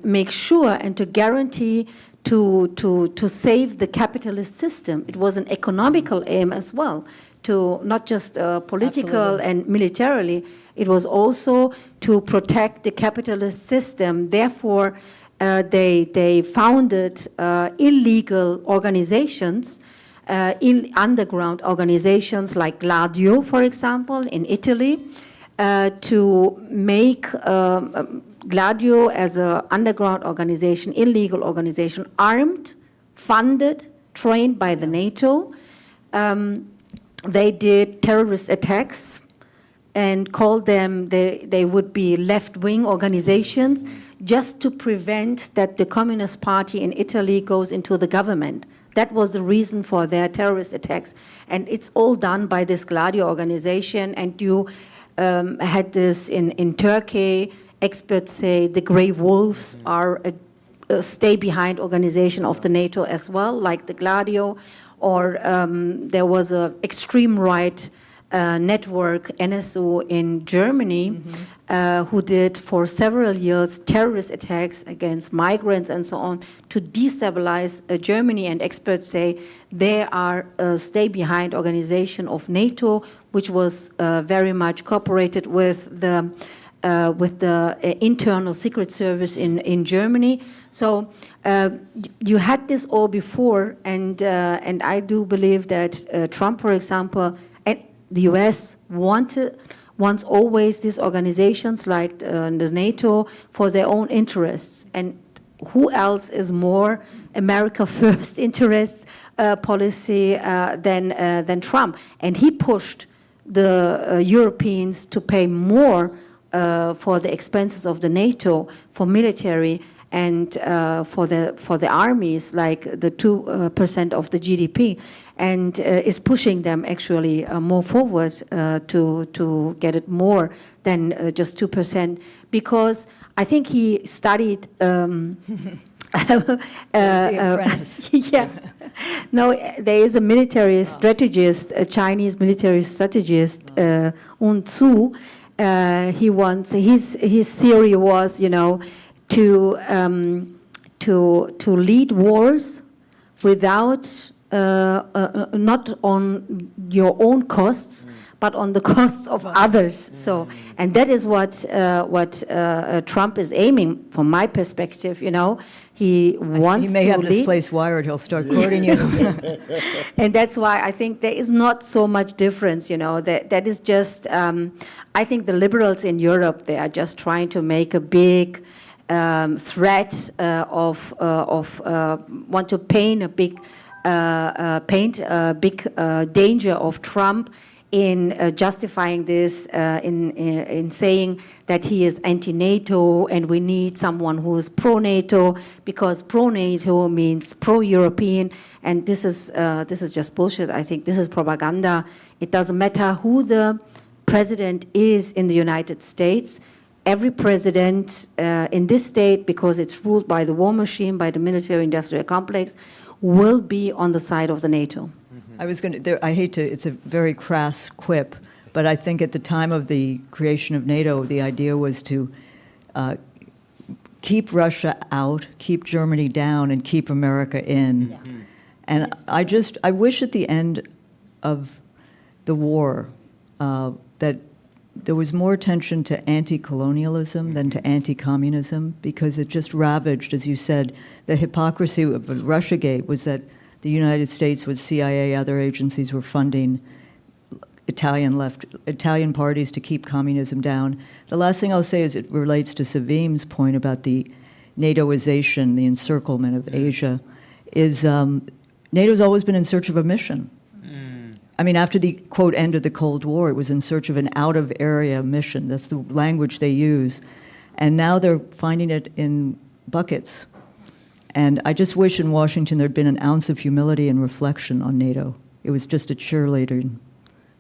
make sure and to guarantee to save the capitalist system. It was an economical aim as well, to not just political Absolutely. and militarily. It was also to protect the capitalist system. Therefore, they founded illegal organizations, underground organizations like Gladio, for example, in Italy, to make Gladio as an underground organization, illegal organization, armed, funded, trained by the NATO. They did terrorist attacks and called them, they would be left-wing organizations, just to prevent that the Communist Party in Italy goes into the government. That was the reason for their terrorist attacks. And it's all done by this Gladio organization. And you had this in Turkey. Experts say the Grey Wolves are a stay-behind organization of the NATO as well, like the Gladio. Or there was an extreme right network, NSU, in Germany, who did for several years terrorist attacks against migrants and so on to destabilize Germany. And experts say they are a stay-behind organization of NATO, which was very much cooperated with the internal secret service in Germany. So you had this all before, and I do believe that Trump, for example, and the US wants always these organizations like the NATO for their own interests. And who else is more America first interests policy than Trump? And he pushed the Europeans to pay more for the expenses of the NATO, for military, and for the armies, like the 2% of the GDP, and is pushing them actually more forward to get it more than just 2%, because I think he studied. Yeah, no, there is a military strategist, a Chinese military strategist, Un Tzu. He wants his theory was, to lead wars without not on your own costs, but on the costs of others. So, and that is what Trump is aiming, from my perspective. He wants. He may to have lead. this place wired. He'll start quoting you. And that's why I think there is not so much difference. That is just. I think the liberals in Europe, they are just trying to make a big threat want to paint a big danger of Trump in justifying this, in saying that he is anti-NATO and we need someone who is pro-NATO, because pro-NATO means pro-European, and this is just bullshit. I think this is propaganda. It doesn't matter who the president is in the United States. Every president in this state, because it's ruled by the war machine, by the military-industrial complex, will be on the side of the NATO. I hate to, it's a very crass quip, but I think at the time of the creation of NATO, the idea was to keep Russia out, keep Germany down, and keep America in. Yeah. And I wish at the end of the war that there was more attention to anti-colonialism than to anti-communism, because it just ravaged, as you said, the hypocrisy of Russiagate was that the United States with CIA, other agencies were funding Italian parties to keep communism down. The last thing I'll say is it relates to Sevim's point about the NATOization, the encirclement of Asia, is NATO's always been in search of a mission. I mean, after the, quote, end of the Cold War, it was in search of an out-of-area mission. That's the language they use. And now they're finding it in buckets. And I just wish in Washington there'd been an ounce of humility and reflection on NATO. It was just a cheerleading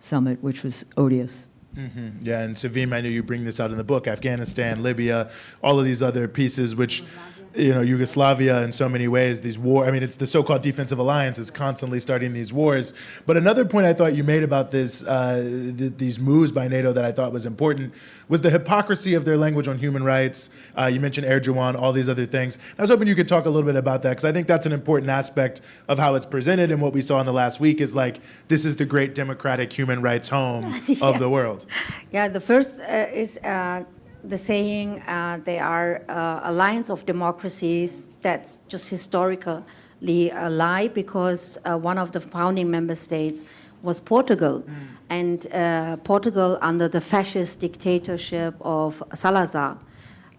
summit, which was odious. Mm-hmm. Yeah, and Sevim, I know you bring this out in the book, Afghanistan, Libya, all of these other pieces, which, you know, Yugoslavia in so many ways, these war, I mean, it's the so-called defensive alliance is constantly starting these wars. But another point I thought you made about this, these moves by NATO that I thought was important was the hypocrisy of their language on human rights. You mentioned Erdogan, all these other things. I was hoping you could talk a little bit about that, because I think that's an important aspect of how it's presented, and what we saw in the last week is like, this is the great democratic human rights home of the world. Yeah, the first is the saying they are alliance of democracies. That's just historically a lie, because one of the founding member states was Portugal. And Portugal under the fascist dictatorship of Salazar.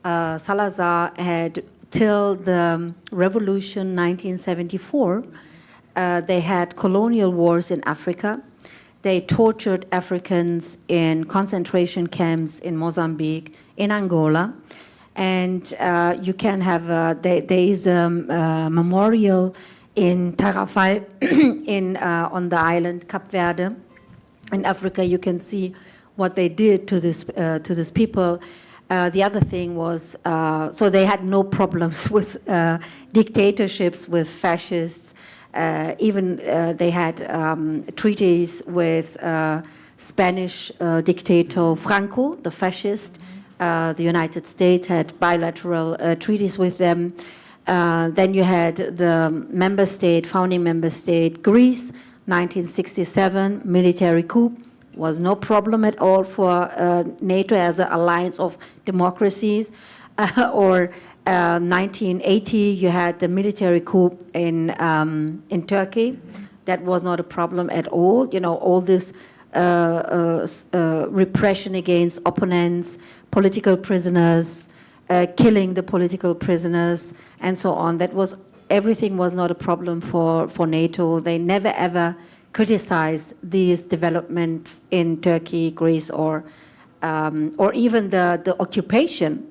Salazar had, till the revolution 1974, they had colonial wars in Africa. They tortured Africans in concentration camps in Mozambique, in Angola. And you can have, there is a memorial in Tarrafal on the island Cape Verde. In Africa, you can see what they did to this people. The other thing was, so they had no problems with dictatorships, with fascists. Even they had treaties with Spanish dictator Franco, the fascist. The United States had bilateral treaties with them. Then you had the founding member state, Greece, 1967, military coup. Was no problem at all for NATO as an alliance of democracies. Or 1980, you had the military coup in Turkey. That was not a problem at all. You know, all this repression against opponents, political prisoners, killing the political prisoners, and so on. Everything was not a problem for NATO. They never ever criticized these developments in Turkey, Greece, or even the occupation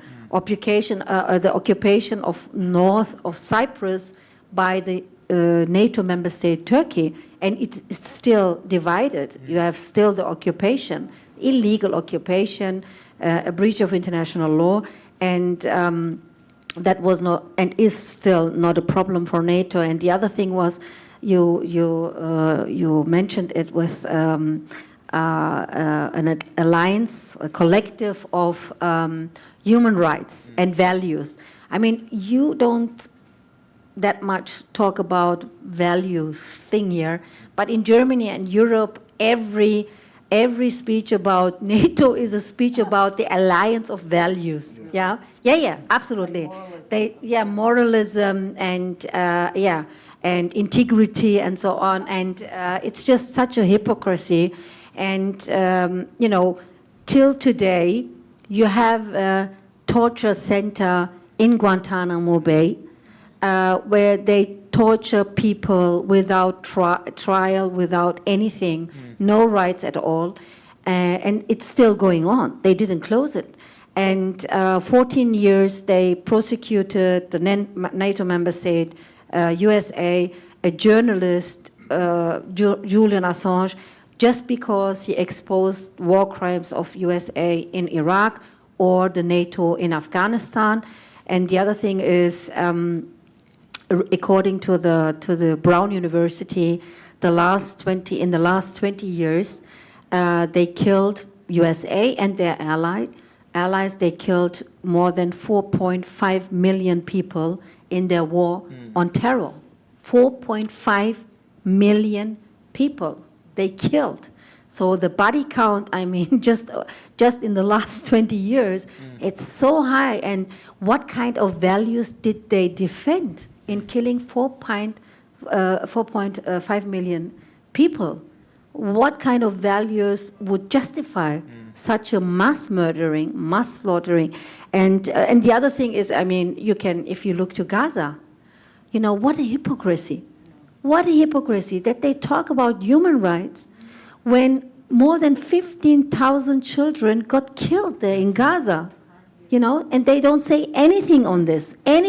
of north of Cyprus by the NATO member state Turkey, and it's still divided. You have still the occupation, illegal occupation, a breach of international law, and that was not and is still not a problem for NATO. And the other thing was, you mentioned it with an alliance, a collective of human rights and values. I mean, you don't that much talk about values thing here, but in Germany and Europe, every speech about NATO is a speech about the alliance of values. Yeah, absolutely. Moralism and and integrity and so on, and it's just such a hypocrisy. And till today, you have a torture center in Guantanamo Bay where they torture people without trial, without anything, no rights at all. And it's still going on. They didn't close it. And 14 years, they prosecuted the NATO member state, USA, a journalist, Julian Assange, just because he exposed war crimes of USA in Iraq or the NATO in Afghanistan. And the other thing is, according to the Brown University, in the last 20 years, they killed USA and their allies. They killed more than 4.5 million people in their war on terror. 4.5 million people they killed. So the body count, I mean, just in the last 20 years, it's so high. And what kind of values did they defend in killing 4.5 million people? What kind of values would justify such a mass murdering, mass slaughtering? And the other thing is, I mean, if you look to Gaza, you know, what a hypocrisy. What a hypocrisy that they talk about human rights when more than 15,000 children got killed there in Gaza, you know, and they don't say anything on this. And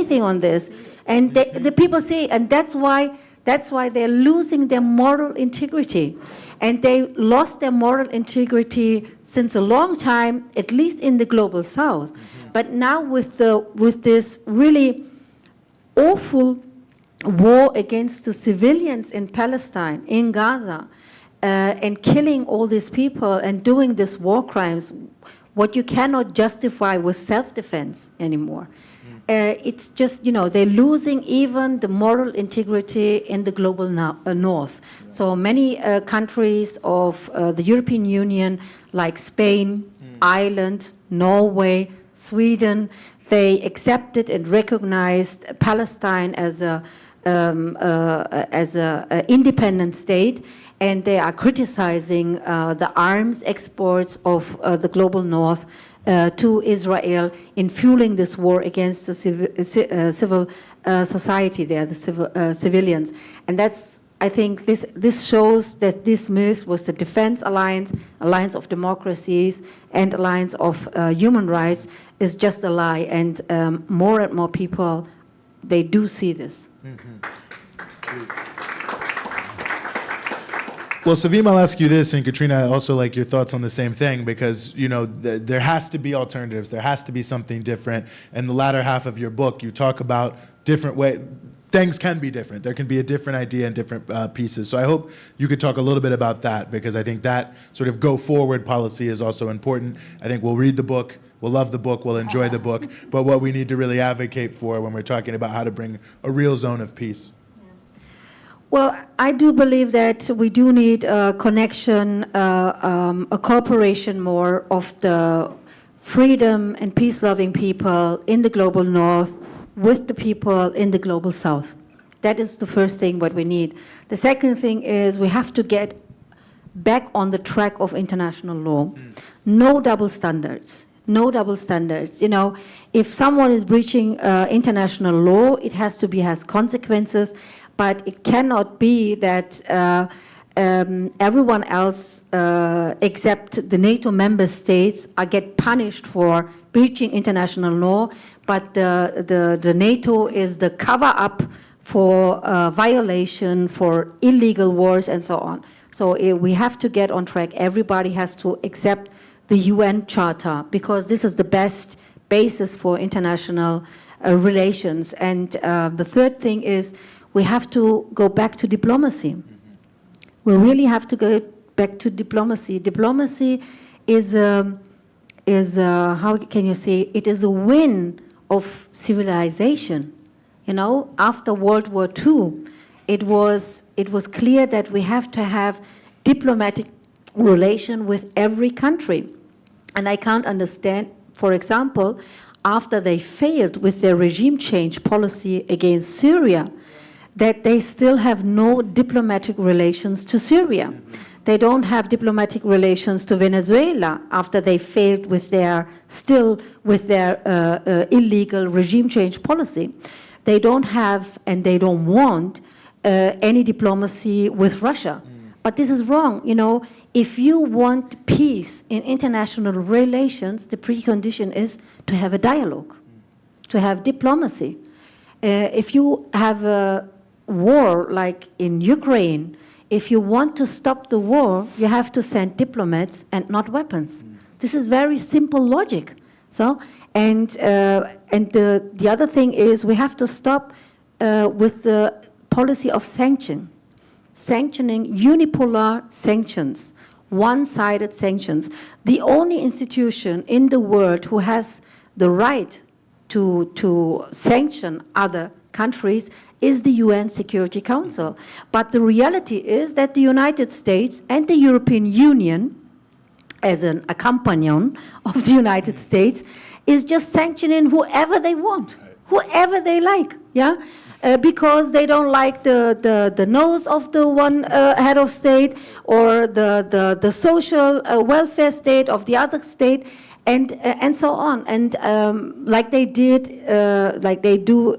the people say, and that's why they're losing their moral integrity. And they lost their moral integrity since a long time, at least in the global south. But now with this really awful war against the civilians in Palestine, in Gaza, and killing all these people and doing these war crimes, what you cannot justify with self-defense anymore. It's just, you know, they're losing even the moral integrity in the global north. So many countries of the European Union, like Spain, Ireland, Norway, Sweden, they accepted and recognized Palestine as a independent state, and they are criticizing the arms exports of the global north to Israel in fueling this war against the civil society there, the civilians. And that's, I think, this shows that this myth was the Defense Alliance, Alliance of Democracies, and Alliance of Human Rights is just a lie. And more and more people, they do see this. Please. Well, Sevim, I'll ask you this, and Katrina, I also like your thoughts on the same thing, because, you know, there has to be alternatives. There has to be something different. In the latter half of your book, you talk about different ways. Things can be different. There can be a different idea and different pieces. So I hope you could talk a little bit about that, because I think that sort of go-forward policy is also important. I think we'll read the book, we'll love the book, we'll enjoy the book, but what we need to really advocate for when we're talking about how to bring a real zone of peace. Well, I do believe that we do need a connection, a cooperation more of the freedom and peace-loving people in the global north with the people in the global south. That is the first thing what we need. The second thing is we have to get back on the track of international law. No double standards. No double standards. You know, if someone is breaching international law, it has consequences. But it cannot be that everyone else except the NATO member states get punished for breaching international law, but the NATO is the cover-up for violation, for illegal wars, and so on. So we have to get on track. Everybody has to accept the UN Charter, because this is the best basis for international relations. And the third thing is, we have to go back to diplomacy. We really have to go back to diplomacy. Diplomacy is how can you say, it is a win of civilization. You know, after World War II, it was clear that we have to have diplomatic relation with every country. And I can't understand, for example, after they failed with their regime change policy against Syria, that they still have no diplomatic relations to Syria. They don't have diplomatic relations to Venezuela after they failed with their illegal regime change policy. They don't have and they don't want any diplomacy with Russia. But this is wrong. You know, if you want peace in international relations, the precondition is to have a dialogue, to have diplomacy. If you have a war like in Ukraine, if you want to stop the war, you have to send diplomats and not weapons. This is very simple logic. So, and the other thing is we have to stop with the policy of sanctioning unipolar sanctions, one-sided sanctions. The only institution in the world who has the right to sanction other countries is the UN Security Council. But the reality is that the United States and the European Union, as an accompaniment of the United States, is just sanctioning whoever they want, whoever they like, yeah? Because they don't like the nose of the one head of state or the social welfare state of the other state, and so on. And like they do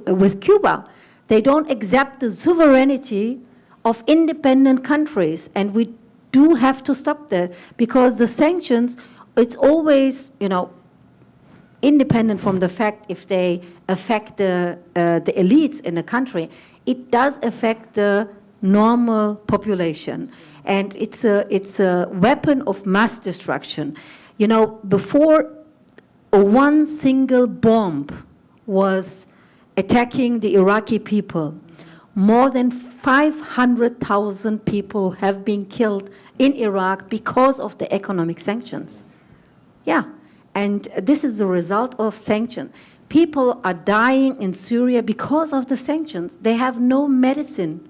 with Cuba, they don't accept the sovereignty of independent countries, and we do have to stop that, because the sanctions, it's always, you know, independent from the fact if they affect the elites in a country, it does affect the normal population, and it's a weapon of mass destruction. You know, before one single bomb was attacking the Iraqi people, more than 500,000 people have been killed in Iraq because of the economic sanctions. Yeah. And this is the result of sanctions. People are dying in Syria because of the sanctions. They have no medicine,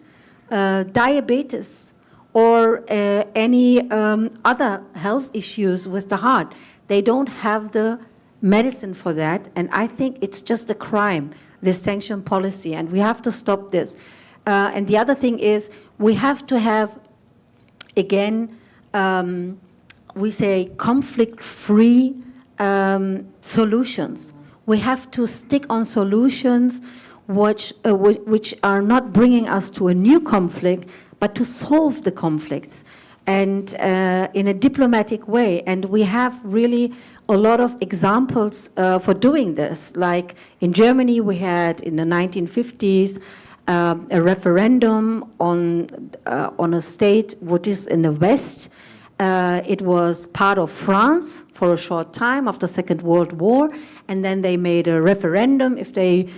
diabetes, or any other health issues with the heart. They don't have the medicine for that. And I think it's just a crime, this sanction policy, and we have to stop this. And the other thing is we have to have, again, we say conflict-free solutions. We have to stick on solutions which are not bringing us to a new conflict, but to solve the conflicts, and in a diplomatic way. And we have really a lot of examples for doing this. Like in Germany, we had in the 1950s a referendum on a state which is in the West. It was part of France for a short time after the Second World War, and then they made a referendum if they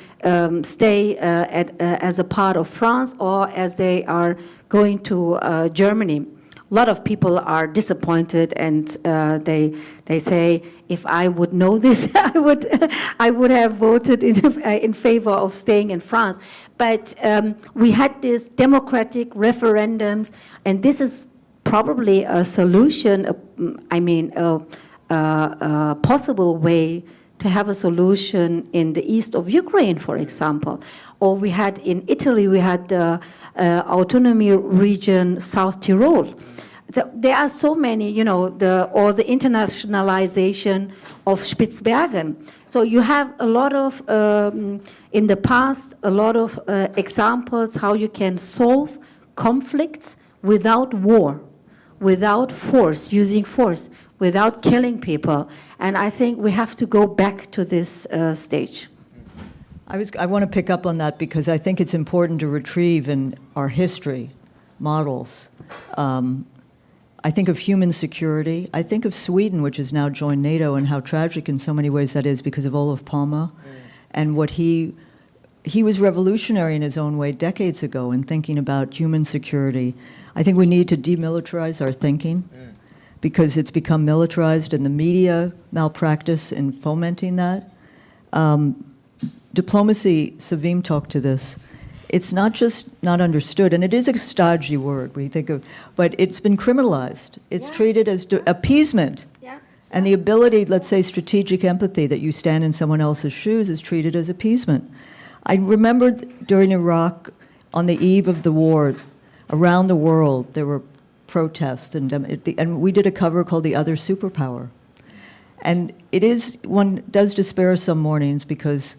stay as a part of France or as they are going to Germany. A lot of people are disappointed, and they say, if I would know this, I would have voted in favor of staying in France. But we had these democratic referendums, and this is probably a solution, a possible way to have a solution in the east of Ukraine, for example. Or we had in Italy, we had the autonomy region South Tyrol. So there are so many, you know, the internationalization of Spitzbergen. So you have a lot of, in the past, a lot of examples how you can solve conflicts without war, without force, using force, without killing people. And I think we have to go back to this stage. I want to pick up on that because I think it's important to retrieve in our history models. I think of human security. I think of Sweden, which has now joined NATO, and how tragic in so many ways that is because of Olof Palme. And what he was revolutionary in his own way decades ago in thinking about human security. I think we need to demilitarize our thinking because it's become militarized, and the media malpractice in fomenting that. Diplomacy, Sevim talked to this. It's not just not understood, and it is a stodgy word we think of, but it's been criminalized. It's treated as appeasement. And the ability, let's say strategic empathy, that you stand in someone else's shoes is treated as appeasement. I remember during Iraq, on the eve of the war, around the world, there were protests, and we did a cover called The Other Superpower. And it is, one does despair some mornings because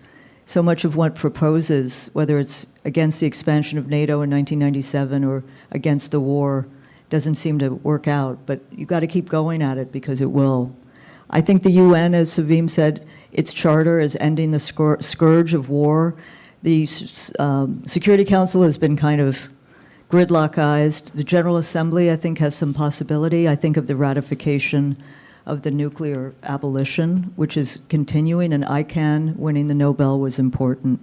so much of what proposes, whether it's against the expansion of NATO in 1997 or against the war, doesn't seem to work out. But you've got to keep going at it because it will. I think the UN, as Sevim said, its charter is ending the scourge of war. The Security Council has been kind of gridlockized. The General Assembly, I think, has some possibility. I think of the ratification of the nuclear abolition, which is continuing, and ICANN winning the Nobel was important.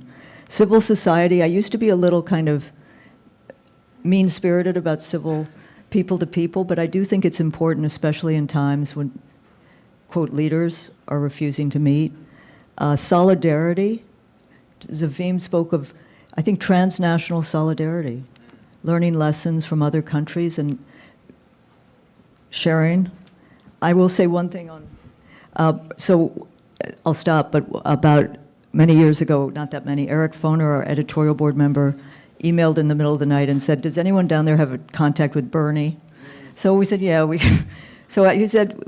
Civil society, I used to be a little kind of mean-spirited about civil people to people, but I do think it's important, especially in times when, quote, leaders are refusing to meet. Solidarity, Sevim spoke of, I think, transnational solidarity, learning lessons from other countries and sharing. I will say one thing on, so I'll stop, but about many years ago, not that many, Eric Foner, our editorial board member, emailed in the middle of the night and said, does anyone down there have a contact with Bernie? So we said, yeah, so he said,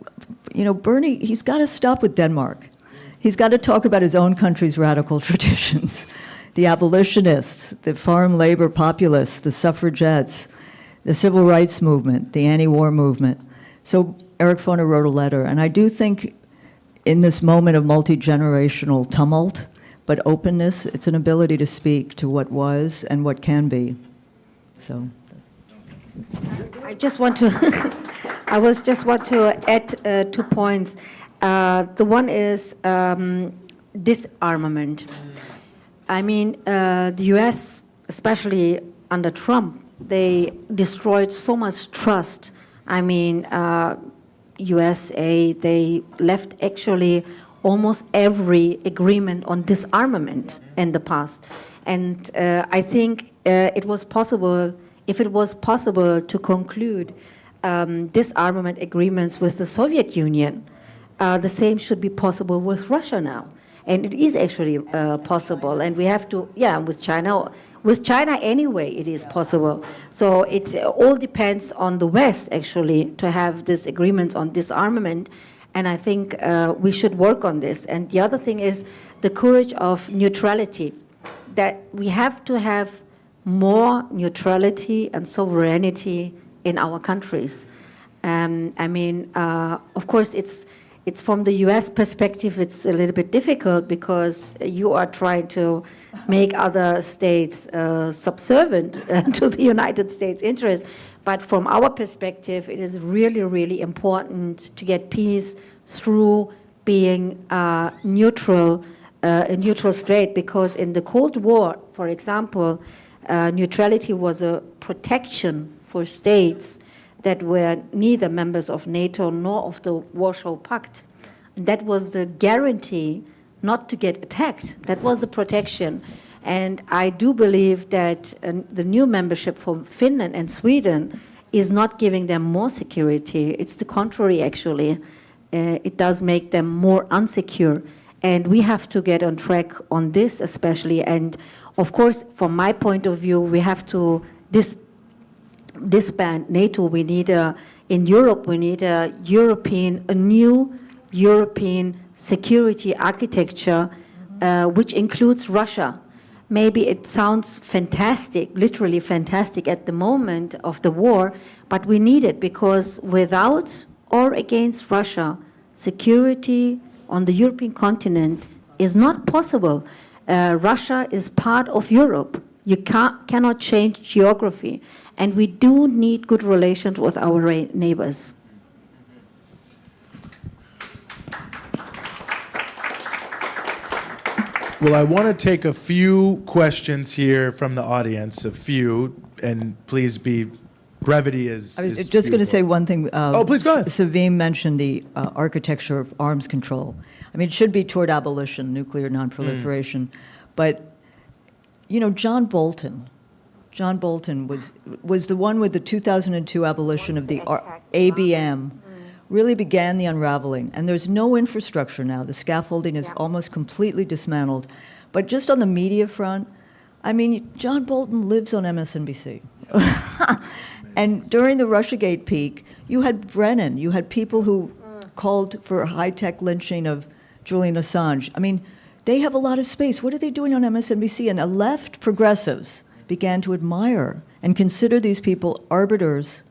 you know, Bernie, he's got to stop with Denmark. He's got to talk about his own country's radical traditions. The abolitionists, the farm labor populists, the suffragettes, the civil rights movement, the anti-war movement. So Eric Foner wrote a letter, and I do think in this moment of multi-generational tumult, but openness, it's an ability to speak to what was and what can be. So. I just want to, just want to add 2 points. The one is disarmament. I mean, the US, especially under Trump, they destroyed so much trust. I mean, USA, they left actually almost every agreement on disarmament in the past. And I think it was possible, if it was possible to conclude disarmament agreements with the Soviet Union, the same should be possible with Russia now. And it is actually possible. And we have to, yeah, with China anyway, it is possible. So it all depends on the West, actually, to have these agreements on disarmament. And I think we should work on this. And the other thing is the courage of neutrality, that we have to have more neutrality and sovereignty in our countries. I mean, of course, it's from the US perspective, it's a little bit difficult because you are trying to make other states subservient to the United States interest. But from our perspective, it is really, really important to get peace through being neutral, a neutral state, because in the Cold War, for example, neutrality was a protection for states that were neither members of NATO nor of the Warsaw Pact. That was the guarantee not to get attacked. That was the protection. And I do believe that the new membership for Finland and Sweden is not giving them more security. It's the contrary, actually. It does make them more unsecure. And we have to get on track on this especially. And of course, from my point of view, we have to disband NATO. We need in Europe, we need a new European security architecture, which includes Russia. Maybe it sounds fantastic, literally fantastic at the moment of the war, but we need it because without or against Russia, security on the European continent is not possible. Russia is part of Europe. You cannot change geography. And we do need good relations with our neighbors. Well, I want to take a few questions here from the audience, a few, and please be, brevity is I was just going to say one thing. Oh, please go ahead. Savim mentioned the architecture of arms control. I mean, it should be toward abolition, nuclear nonproliferation. But, you know, John Bolton was the one with the 2002 abolition of the ABM, really began the unraveling. And there's no infrastructure now. The scaffolding is almost completely dismantled. But just on the media front, I mean, John Bolton lives on MSNBC. And during the Russiagate peak, you had Brennan, you had people who called for high-tech lynching of Julian Assange. I mean, They have a lot of space. What are they doing on MSNBC? And left progressives began to admire and consider these people arbiters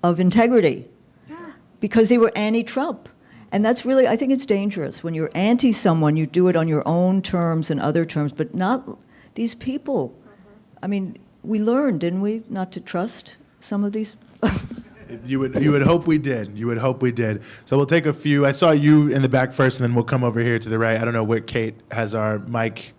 of integrity because they were anti-Trump. And that's really, I think it's dangerous. When you're anti someone, you do it on your own terms and other terms, but not these people. I mean, we learned, didn't we, not to trust some of these? You would hope we did. You would hope we did. So we'll take a few. I saw you in the back first, and then we'll come over here to the right. I don't know where Kate has our mic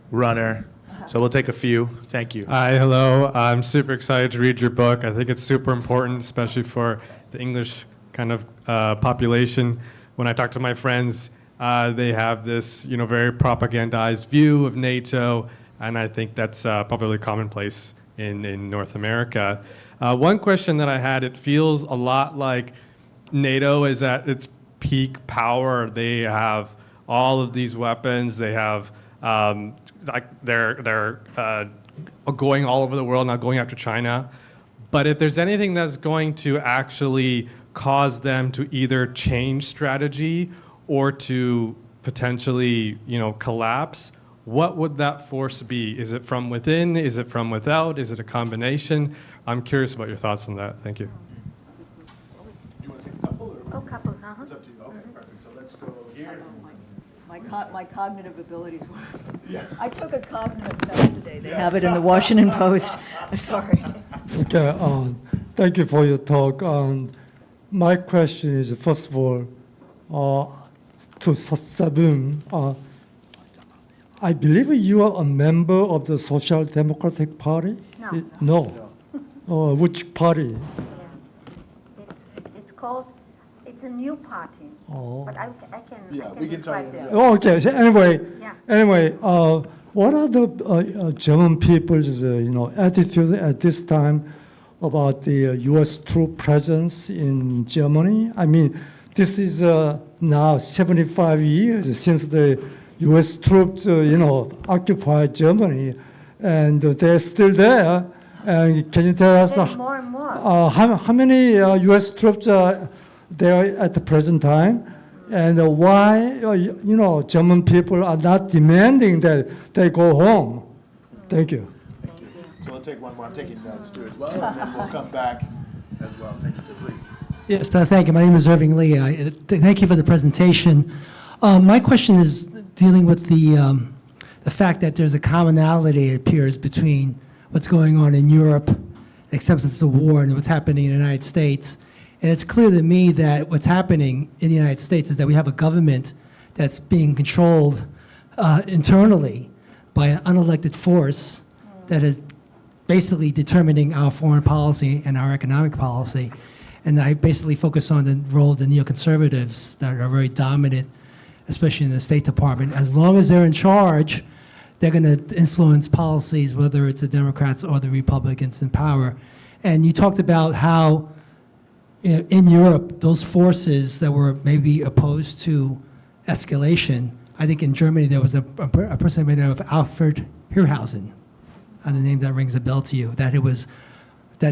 runner. So we'll take a few. Thank you. Hi, hello. I'm super excited to read your book. I think it's super important, especially for the English kind of population. When I talk to my friends, they have this, very propagandized view of NATO, and I think that's probably commonplace in North America. One question that I had, it feels a lot like NATO is at its peak power. They have all of these weapons. They have they're going all over the world, not going after China. But if there's anything that's going to actually cause them to either change strategy or to potentially, collapse, what would that force be? Is it from within? Is it from without? Is it a combination? I'm curious about your thoughts on that. Thank you. Do you want to take a couple? Or? Oh, couple, It's up to you. Okay, perfect. So let's go here. My cognitive abilities were. I took a cognitive test today. They have it in the Washington Post. Sorry. Okay, thank you for your talk. My question is, first of all, to Sevim, I believe you are a member of the Social Democratic Party? No. No. Which party? It's a new party. Oh. But I can we can tell you. describe Oh, okay. So anyway, Yeah. what are the German people's attitude at this time about the U.S. troop presence in Germany? I mean, this is now 75 years since the U.S. troops, occupied Germany, and they're still there. And can you tell us more and more. how many U.S. troops are there at the present time, and why German people are not demanding that they go home? Thank you. So we'll take one more. I'm taking notes too as well, and then we'll come back as well. Thank you, sir. Please. Yes, thank you. My name is Irving Lee. Thank you for the presentation. My question is dealing with the fact that there's a commonality, it appears, between what's going on in Europe, the acceptance of war, and what's happening in the United States. And it's clear to me that what's happening in the United States is that we have a government that's being controlled internally by an unelected force that is basically determining our foreign policy and our economic policy. And I basically focus on the role of the neoconservatives that are very dominant, especially in the State Department. As long as they're in charge, they're going to influence policies, whether it's the Democrats or the Republicans in power. And you talked about how in Europe, those forces that were maybe opposed to escalation, I think in Germany there was a person by the name of Alfred Hirhausen, and the name that rings a bell to you, that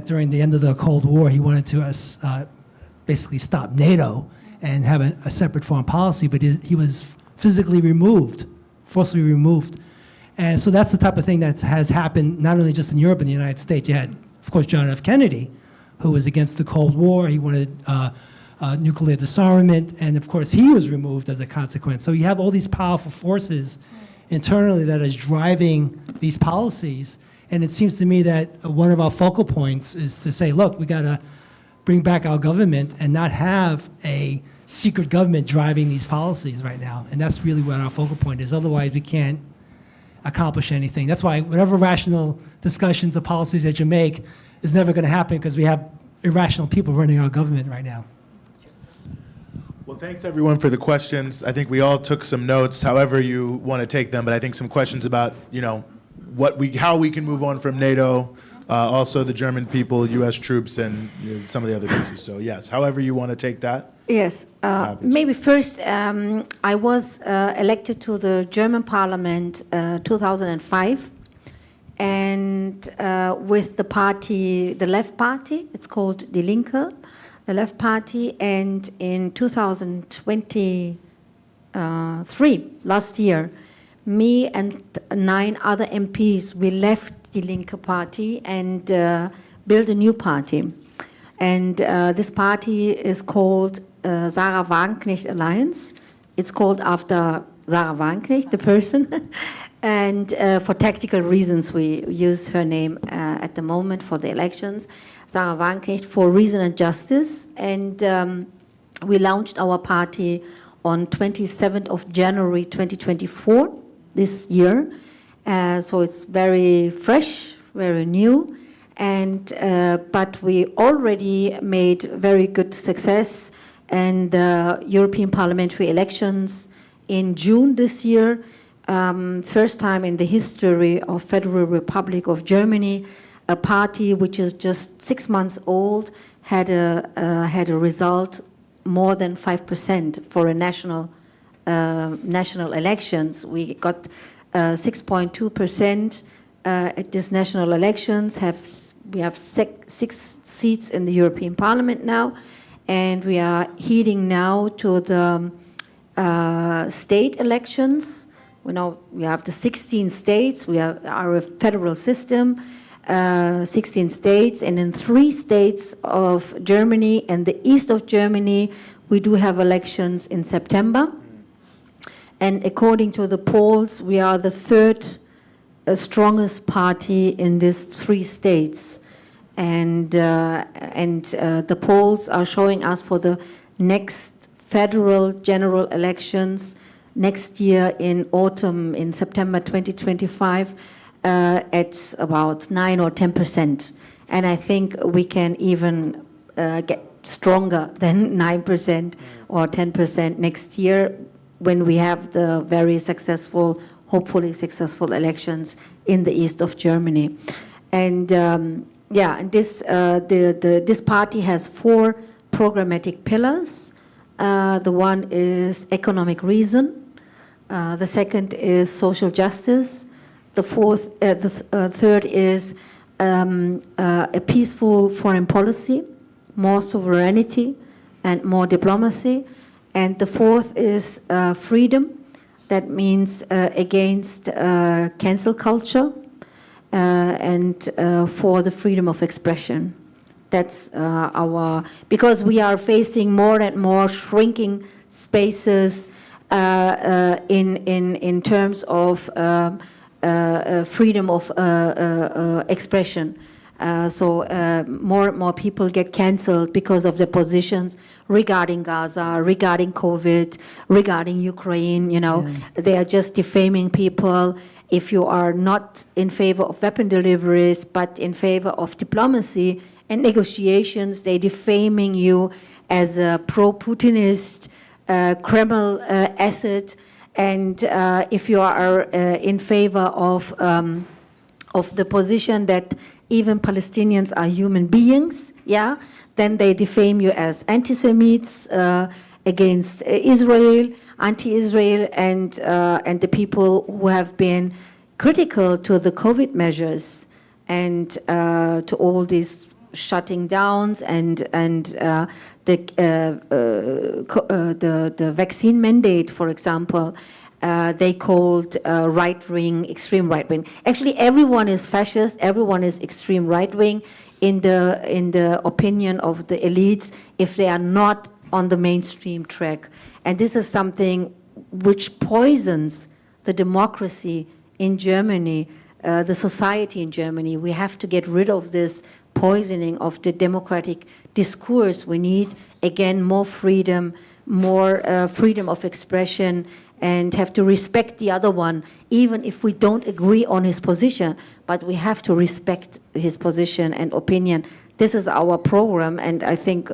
during the end of the Cold War, he wanted to basically stop NATO and have a separate foreign policy, but he was physically removed, forcibly removed. And so that's the type of thing that has happened not only just in Europe and the United States. You had, of course, John F. Kennedy, who was against the Cold War. He wanted nuclear disarmament, and of course, he was removed as a consequence. So you have all these powerful forces internally that is driving these policies. And it seems to me that one of our focal points is to say, look, we got to bring back our government and not have a secret government driving these policies right now. And that's really what our focal point is. Otherwise, we can't accomplish anything. That's why whatever rational discussions of policies that you make is never going to happen, because we have irrational people running our government right now. Well, thanks everyone for the questions. I think we all took some notes, however you want to take them, but I think some questions about, how we can move on from NATO, also the German people, U.S. troops, and some of the other pieces. So yes, however you want to take that. Yes, maybe first, I was elected to the German Parliament 2005, and with the party, the Left Party, it's called Die Linke, the Left Party, and in 2020, last year, me and 9 other MPs, we left the Linke Party and built a new party. And this party is called Sahra Wagenknecht Alliance. It's called after Sahra Wagenknecht, the person. And for tactical reasons, we use her name at the moment for the elections. Sahra Wagenknecht for Reason and Justice. And we launched our party on 27th of January 2024, this year. So it's very fresh, very new. And but we already made very good success in the European parliamentary elections in June this year. First time in the history of Federal Republic of Germany, a party which is just 6 months old had a result more than 5% for a national elections. We got 6.2% at these national elections. We have 6 seats in the European Parliament now, and we are heading now to the state elections. We have the 16 states. We are a federal system, 16 states, and in 3 states of Germany and the east of Germany, we do have elections in September. And according to the polls, we are the 3rd strongest party in these 3 states. And the polls are showing us for the next federal general elections next year in autumn, in September 2025, at about 9 or 10%. And I think we can even get stronger than 9% or 10% next year when we have the very successful, hopefully successful elections in the east of Germany. And and this party has 4 programmatic pillars. The one is economic reason. The second is social justice. The third is a peaceful foreign policy, more sovereignty, and more diplomacy. And the fourth is freedom. That means against cancel culture and for the freedom of expression. That's because we are facing more and more shrinking spaces in terms of freedom of expression. So more and more people get cancelled because of their positions regarding Gaza, regarding COVID, regarding Ukraine. They are just defaming people. If you are not in favor of weapon deliveries, but in favor of diplomacy and negotiations, they defaming you as a pro-Putinist, Kreml asset. And if you are in favor of the position that even Palestinians are human beings, then they defame you as anti-Semites against Israel, anti-Israel, and the people who have been critical to the COVID measures and to all these shutting downs and the vaccine mandate, for example. They called right-wing, extreme right-wing. Actually, everyone is fascist. Everyone is extreme right-wing in the opinion of the elites if they are not on the mainstream track. And this is something which poisons the democracy in Germany, the society in Germany. We have to get rid of this poisoning of the democratic discourse. We need, again, more freedom, more freedom of expression, and have to respect the other one, even if we don't agree on his position, but we have to respect his position and opinion. This is our program, and I think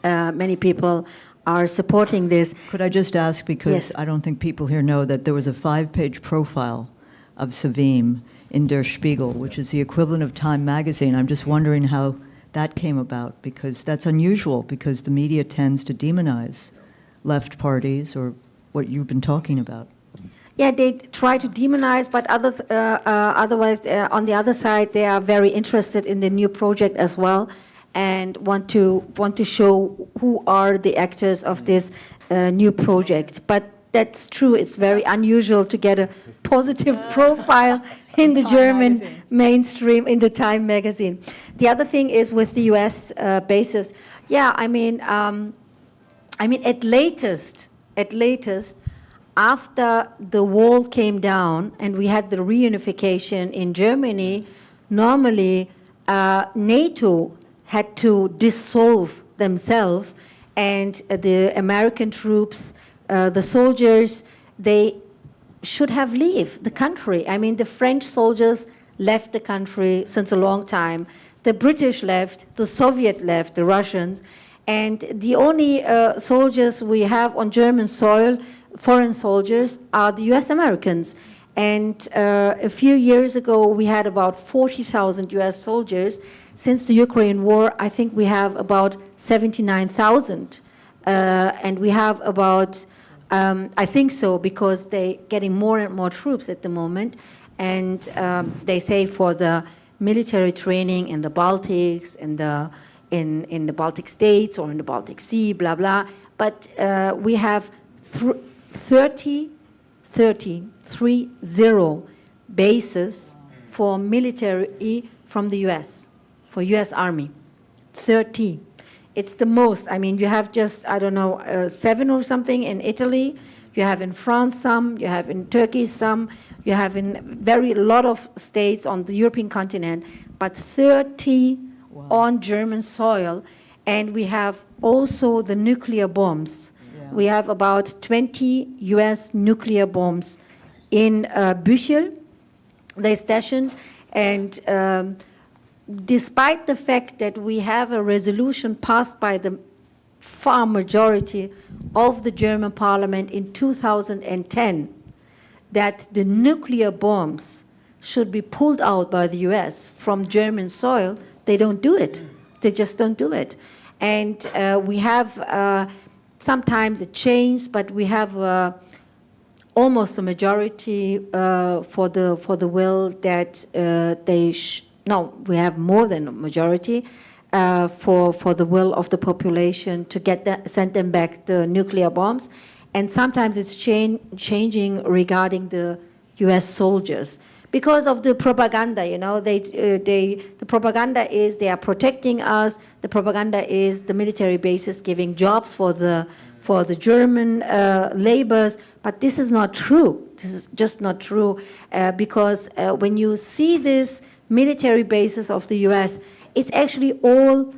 many people are supporting this. Could I just ask, because Yes. I don't think people here know that there was a 5-page profile of Sevim in Der Spiegel, which is the equivalent of Time magazine. I'm just wondering how that came about, because that's unusual, because the media tends to demonize left parties or what you've been talking about. Yeah, they try to demonize, but otherwise, on the other side, they are very interested in the new project as well, and want to show who are the actors of this new project. But that's true. It's very unusual to get a positive profile in the German mainstream, in the Time magazine. The other thing is with the U.S. bases. Yeah, I mean, at latest, after the wall came down and we had the reunification in Germany, normally NATO had to dissolve themselves, and the American troops, the soldiers, they should have leave the country. I mean, the French soldiers left the country since a long time. The British left, the Soviet left, the Russians, and the only soldiers we have on German soil, foreign soldiers, are the US Americans. And a few years ago, we had about 40,000 US soldiers. Since the Ukraine war, I think we have about 79,000. And we have about, I think so, because they're getting more and more troops at the moment. And they say for the military training in the Baltics, in the Baltic states or in the Baltic Sea, blah, blah. But we have 30 bases for military from the US, for US Army. 30. It's the most. I mean, you have just, I don't know, 7 or something in Italy. You have in France some, you have in Turkey some, you have in very lot of states on the European continent, but 30 on German soil. And we have also the nuclear bombs. Yeah. We have about 20 US nuclear bombs in Büchel, they stationed. And despite the fact that we have a resolution passed by the far majority of the German parliament in 2010 that the nuclear bombs should be pulled out by the US from German soil, they don't do it. They just don't do it. And we have, sometimes it changes, but we have almost a majority for the will that no, we have more than a majority for the will of the population to send them back the nuclear bombs. And sometimes it's changing regarding the US soldiers. Because of the propaganda, you know, the propaganda is they are protecting us. The propaganda is the military bases giving jobs for the German laborers. But this is not true. This is just not true because when you see this military bases of the US, it's actually all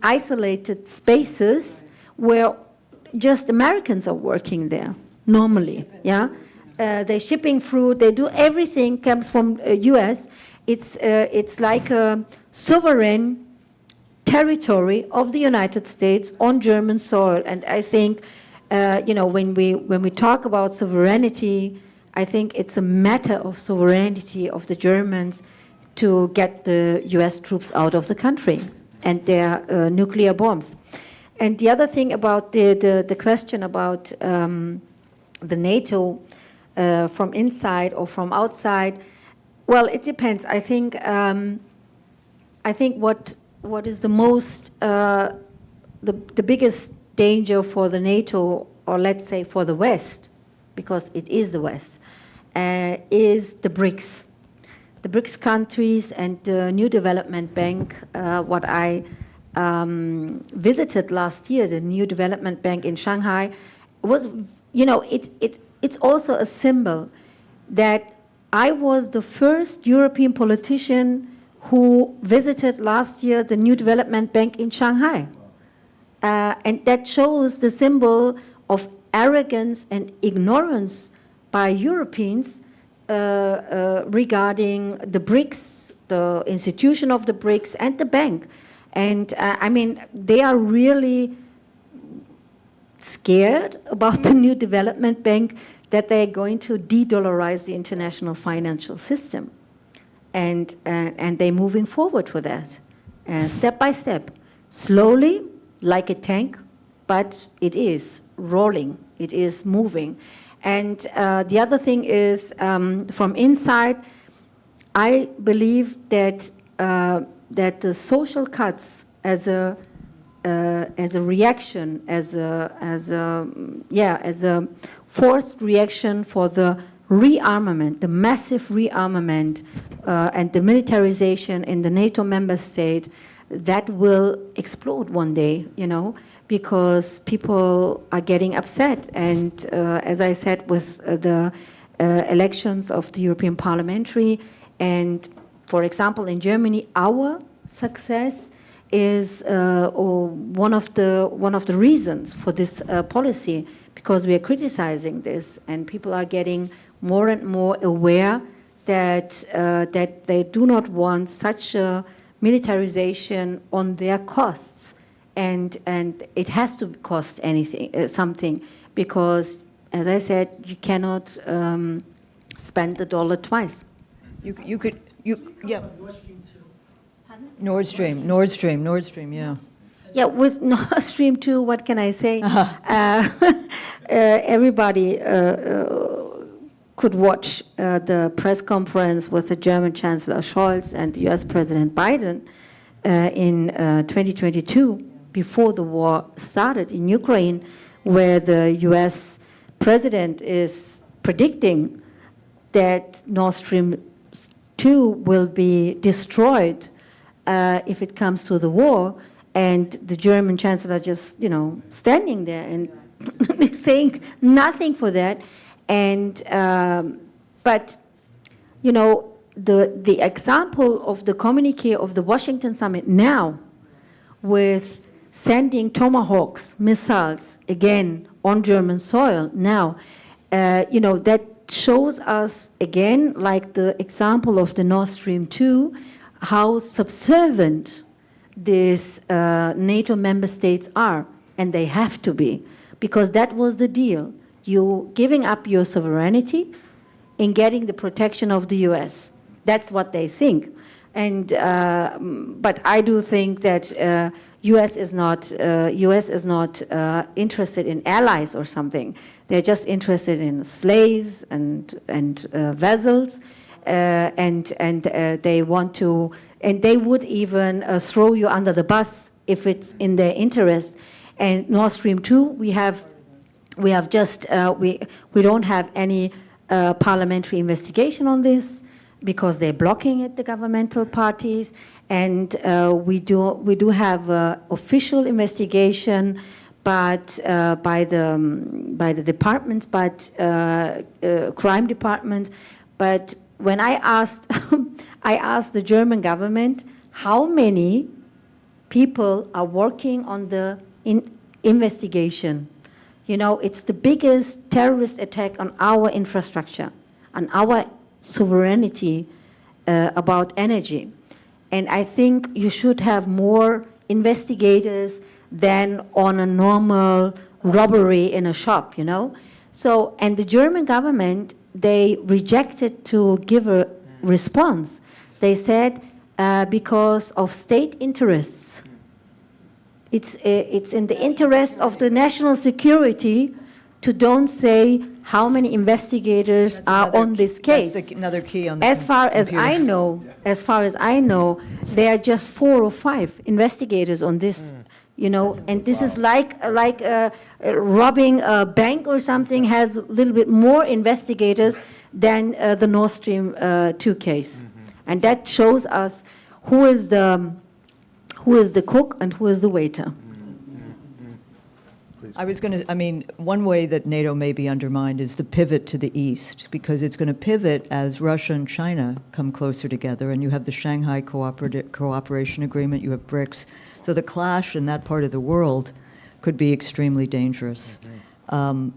isolated spaces where just Americans are working there normally. Yeah. They're shipping fruit, they do everything comes from US. It's like a sovereign territory of the United States on German soil. And I think, you know, when we talk about sovereignty, I think it's a matter of sovereignty of the Germans to get the US troops out of the country and their nuclear bombs. And the other thing about the question about the NATO, from inside or from outside, well, it depends. I think what is the most the biggest danger for the NATO, or let's say for the West, because it is the West, is the BRICS. The BRICS countries and the New Development Bank. What I visited last year, the New Development Bank in Shanghai, was, you know, it's also a symbol that I was the first European politician who visited last year the New Development Bank in Shanghai. And that shows the symbol of arrogance and ignorance by Europeans regarding the BRICS, the institution of the BRICS and the bank. And I mean, they are really scared about the New Development Bank, that they're going to de-dollarize the international financial system. And they're moving forward for that, step by step, slowly, like a tank, but it is rolling, it is moving. And the other thing is, from inside, I believe that that the social cuts as a as a reaction, as a forced reaction for the rearmament, the massive rearmament and the militarization in the NATO member state that will explode one day, because people are getting upset. And as I said, with the elections of the European Parliamentary, and for example, in Germany, our success is one of the reasons for this policy, because we are criticizing this, and people are getting more and more aware that that they do not want such a militarization on their costs, and it has to cost something, because, as I said, you cannot spend the dollar twice. Nord Stream, yeah. Yeah, with Nord Stream 2, what can I say? Everybody could watch the press conference with the German Chancellor Scholz and the US President Biden in 2022, before the war started in Ukraine, where the US President is predicting that Nord Stream 2 will be destroyed if it comes to the war, and the German Chancellor just, standing there and saying nothing for that. And but the example of the communique of the Washington summit now, with sending Tomahawks missiles again on German soil now, that shows us again, like the example of the Nord Stream 2, how subservient these NATO member states are, and they have to be, because that was the deal. You giving up your sovereignty in getting the protection of the US. That's what they think. And but I do think that US is not interested in allies or something. They're just interested in slaves and vessels, and they want to, and they would even throw you under the bus if it's in their interest. And Nord Stream 2, we have just we don't have any parliamentary investigation on this, because they're blocking it, the governmental parties, and we do have official investigation, but by the departments, but crime departments. But when I asked I asked the German government how many people are working on the investigation. It's the biggest terrorist attack on our infrastructure, on our sovereignty about energy. And I think you should have more investigators than on a normal robbery in a shop, So, and the German government, they rejected to give a response. They said because of state interests. It's in the interest of the national security to don't say how many investigators are on this case. That's another key on the As far as I know, there are just 4 or 5 investigators on this. And this is like robbing a bank or something, has a little bit more investigators than the Nord Stream 2 case. And that shows us who is the cook and who is the waiter. One way that NATO may be undermined is the pivot to the east, because it's going to pivot as Russia and China come closer together, and you have the Shanghai Cooperation Agreement, you have BRICS. So the clash in that part of the world could be extremely dangerous. The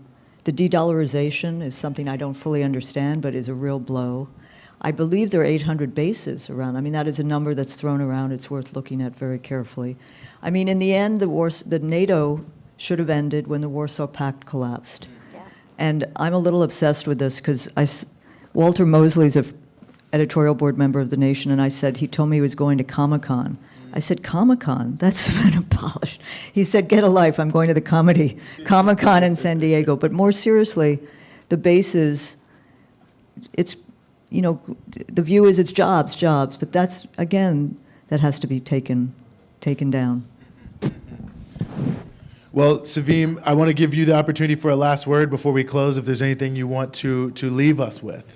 de-dollarization is something I don't fully understand, but is a real blow. I believe there are 800 bases around. That is a number that's thrown around. It's worth looking at very carefully. In the end, the NATO should have ended when the Warsaw Pact collapsed. Yeah. And I'm a little obsessed with this because Walter Mosley's an editorial board member of The Nation, and he told me he was going to Comic-Con. I said, Comic-Con? That's been abolished. He said, get a life, I'm going to the Comic-Con in San Diego. But more seriously, the bases, the view is it's jobs, but that's, again, that has to be taken down. Well, Sevim, I want to give you the opportunity for a last word before we close, if there's anything you want to leave us with.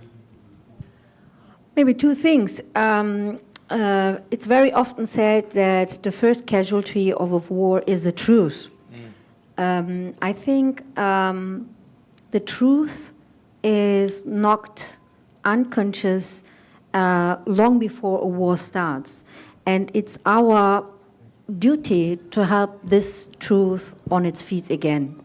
Maybe two things. It's very often said that the first casualty of a war is the truth. I think the truth is knocked unconscious long before a war starts. And it's our duty to help this truth on its feet again.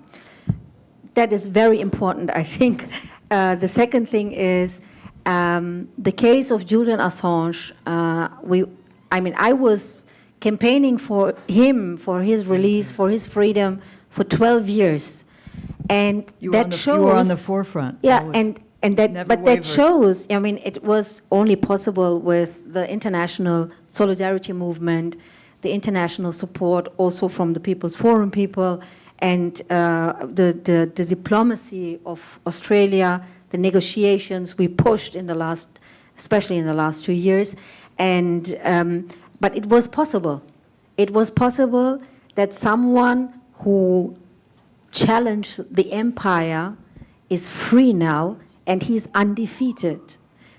That is very important, I think. The second thing is the case of Julian Assange. I was campaigning for him, for his release, for his freedom for 12 years. And You that shows... you were on the forefront. Yeah, Always. and that, Never but wavered. that shows, it was only possible with the international solidarity movement, the international support also from the People's Forum people, and the diplomacy of Australia, the negotiations we pushed especially in the last 2 years. And, but it was possible. It was possible that someone who challenged the empire is free now, and he's undefeated.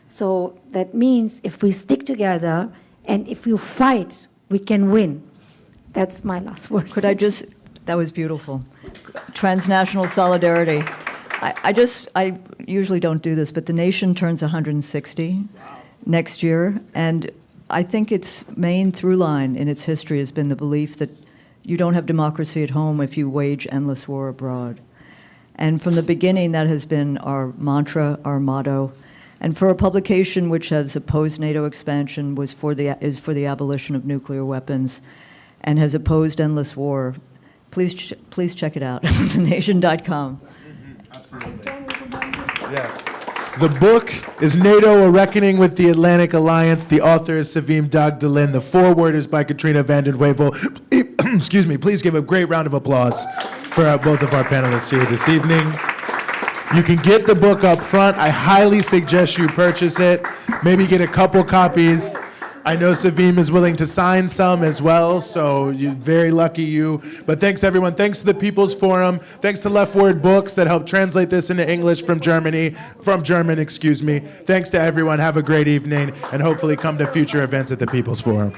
So that means if we stick together and if you fight, we can win. That's my last word. That was beautiful. Transnational solidarity. I usually don't do this, but the nation turns 160 next year, and I think its main through line in its history has been the belief that you don't have democracy at home if you wage endless war abroad. And from the beginning, that has been our mantra, our motto. And for a publication which has opposed NATO expansion, is for the abolition of nuclear weapons, and has opposed endless war, please check it out, thenation.com. Absolutely. Yes. The book is NATO, A Reckoning with the Atlantic Alliance. The author is Sevim Dagdelen. The foreword is by Katrina, Vanden, Heuvel. Excuse me. Please give a great round of applause for both of our panelists here this evening. You can get the book up front. I highly suggest you purchase it. Maybe get a couple copies. I know Sevim is willing to sign some as well, so you're very lucky you. But thanks, everyone. Thanks to the People's Forum. Thanks to Left Word Books that helped translate this into English from German, excuse me. Thanks to everyone. Have a great evening, and hopefully come to future events at the People's Forum.